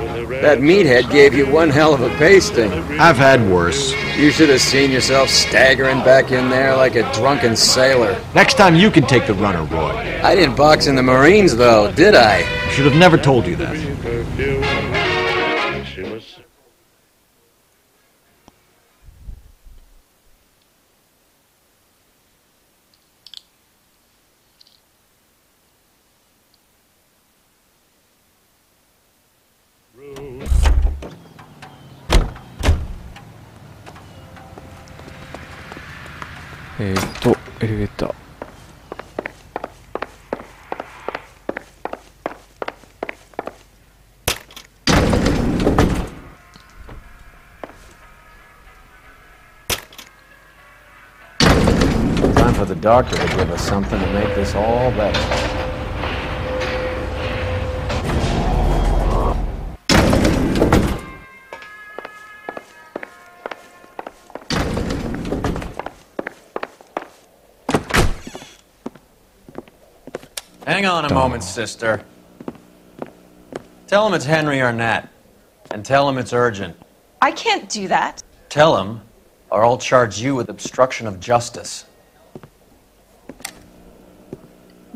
That meathead gave you one hell of a pasting. I've had worse. You should have seen yourself staggering back in there like a drunken sailor. Next time you can take the runner, Roy. I didn't box in the Marines, though, did I? I should have never told you that.エレベーター。Time for the doctor to give us something to make this all better. Hang on a moment, sister. Tell him it's Henry Arnett. And tell him it's urgent. I can't do that. Tell him, or I'll charge you with obstruction of justice.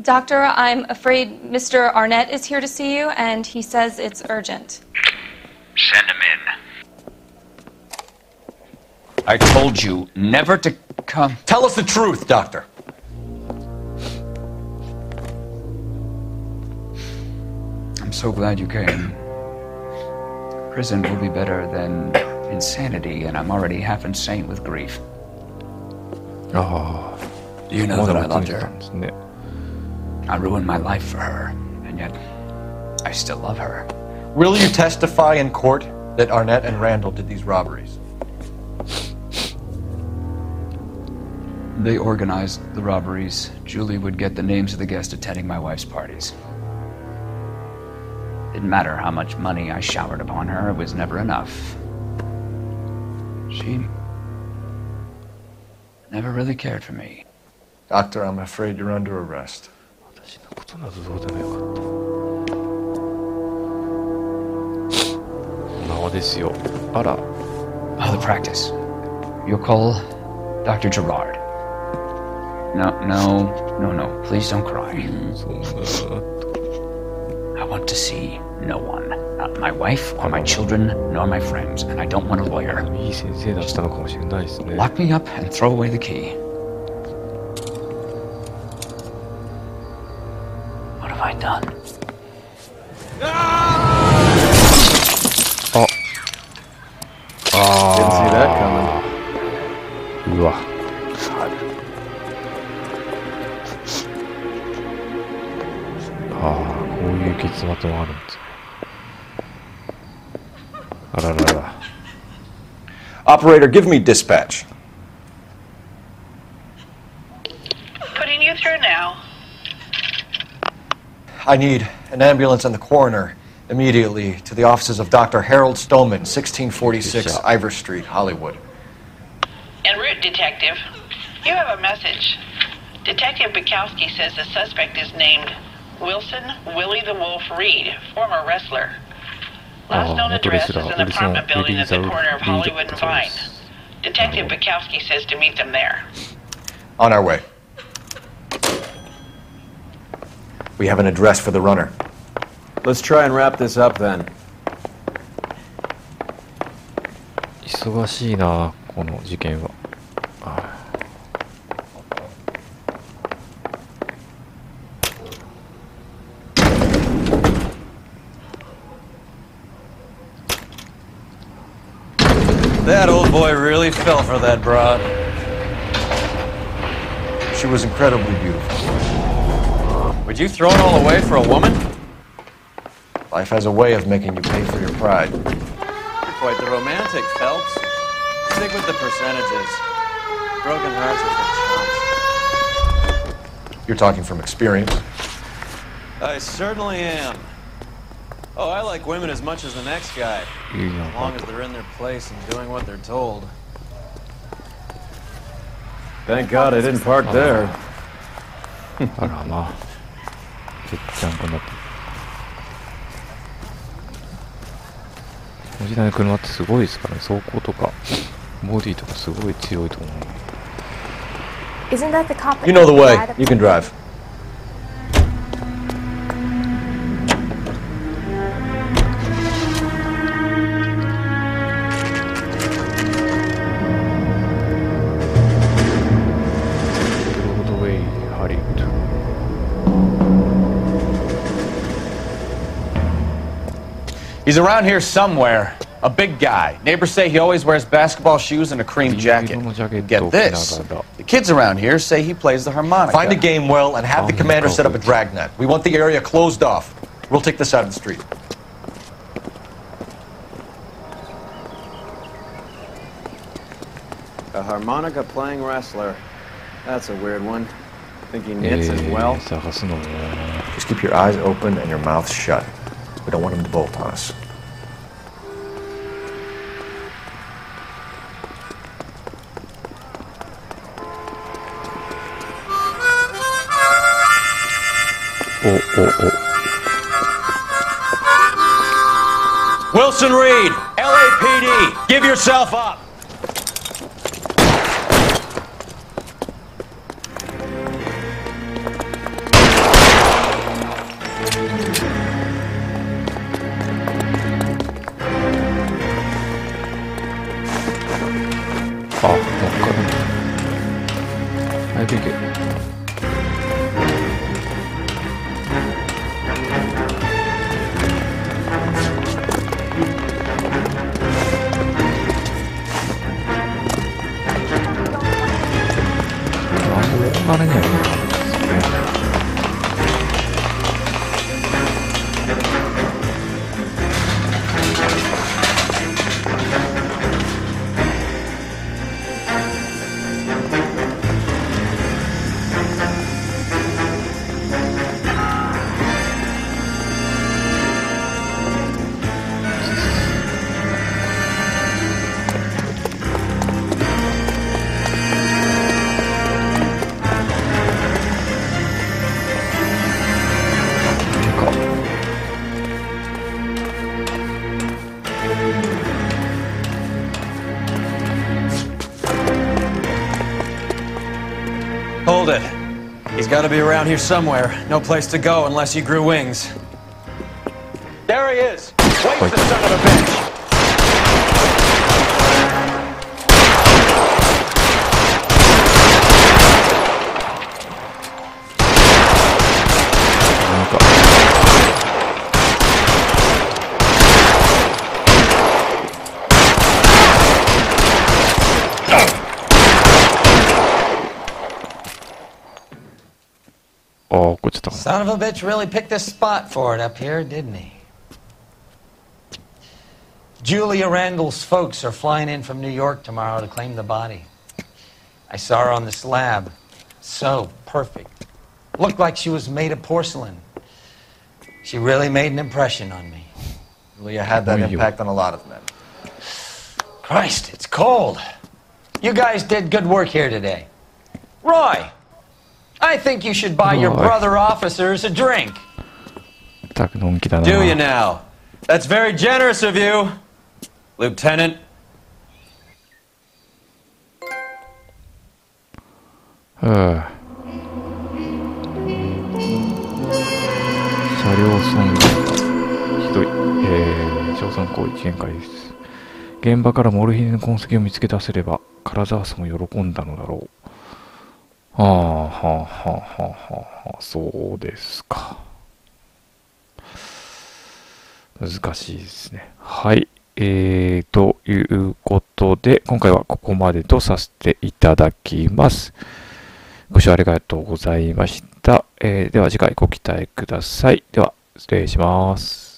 Doctor, I'm afraid Mr. Arnett is here to see you, and he says it's urgent. Send him in. I told you never to come. Tell us the truth, Doctor. I'm so glad you came. Prison will be better than insanity, and I'm already half insane with grief. Oh. You know that I loved her. I ruined my life for her, and yet I still love her. Will you testify in court that Arnett and Randall did these robberies? They organized the robberies. Julie would get the names of the guests attending my wife's parties. Didn't matter how much money I showered upon her, it was never enough. She never really cared for me. Doctor, I'm afraid you're under arrest. Oh, the practice. You'll call Dr. Gerard. No. Please don't cry. I want to see no one. Not my wife, or my children, nor my friends. And I don't want a lawyer. Just lock me up and throw away the key. What have I done? Didn't see that coming. うわ。ああ、こういう結末もあるんですね。あららら。Operator, give me dispatch. Putting you through now. I need an ambulance and the coroner Immediately to the offices of Dr. Harold Stoneman, 1646 Ivor Street, Hollywood. En route, Detective. You have a message. Detective Bukowski says the suspect is named Wilson Willie the Wolf Reed, former wrestler. Last known address is an apartment building at the corner of Hollywood and Vine. Detective Bukowski says to meet them there. On our way. We have an address for the runner. Let's try and wrap this up then. 忙しいな、この事件は。That old boy really fell for that broad. She was incredibly beautiful. Would you throw it all away for a woman? Life has a way of making you pay for your pride. You're quite the romantic, Phelps. Stick with the percentages. Broken hearts are for chumps. You're talking from experience. I certainly am. Oh, I like women as much as the next guy. As long as they're in their place and doing what they're told. Thank God I didn't park there. あらまあ。ぺっちゃんこになってる。この時代の車ってすごいですからね。走行とかボディとかすごい強いと思う。Isn't that the cop? You know the way. You can drive. He's around here somewhere. A big guy. Neighbors say he always wears basketball shoes and a cream jacket. Get this. The kids around here say he plays the harmonica. Find a game well and have the commander set up a dragnet. We want the area closed off. We'll take this out of the street. A harmonica playing wrestler. That's a weird one. Think he knits as well? Just keep your eyes open and your mouth shut. We don't want him to bolt on us. Wilson Reed, LAPD, give yourself up. I think it. Hold it. He's got to be around here somewhere. No place to go unless he grew wings. There he is. Wait, the son of a bitch. Son of a bitch really picked this spot for it up here, didn't he? Julia Randall's folks are flying in from New York tomorrow to claim the body. I saw her on the slab. So perfect. Looked like she was made of porcelain. She really made an impression on me. Julia had that impact on a lot of men. Christ, it's cold. You guys did good work here today. Roy, I think you should buy your brother officers a drink. Do you now? That's very generous of you, Lieutenant. 車両損害がひどい。硝酸行為限界です。現場からモルヒネの痕跡を見つけ出せれば、カラザースも喜んだのだろう。はあはあはあはあはあ、そうですか。難しいですね。はい。ということで、今回はここまでとさせていただきます。ご視聴ありがとうございました。では次回ご期待ください。では、失礼します。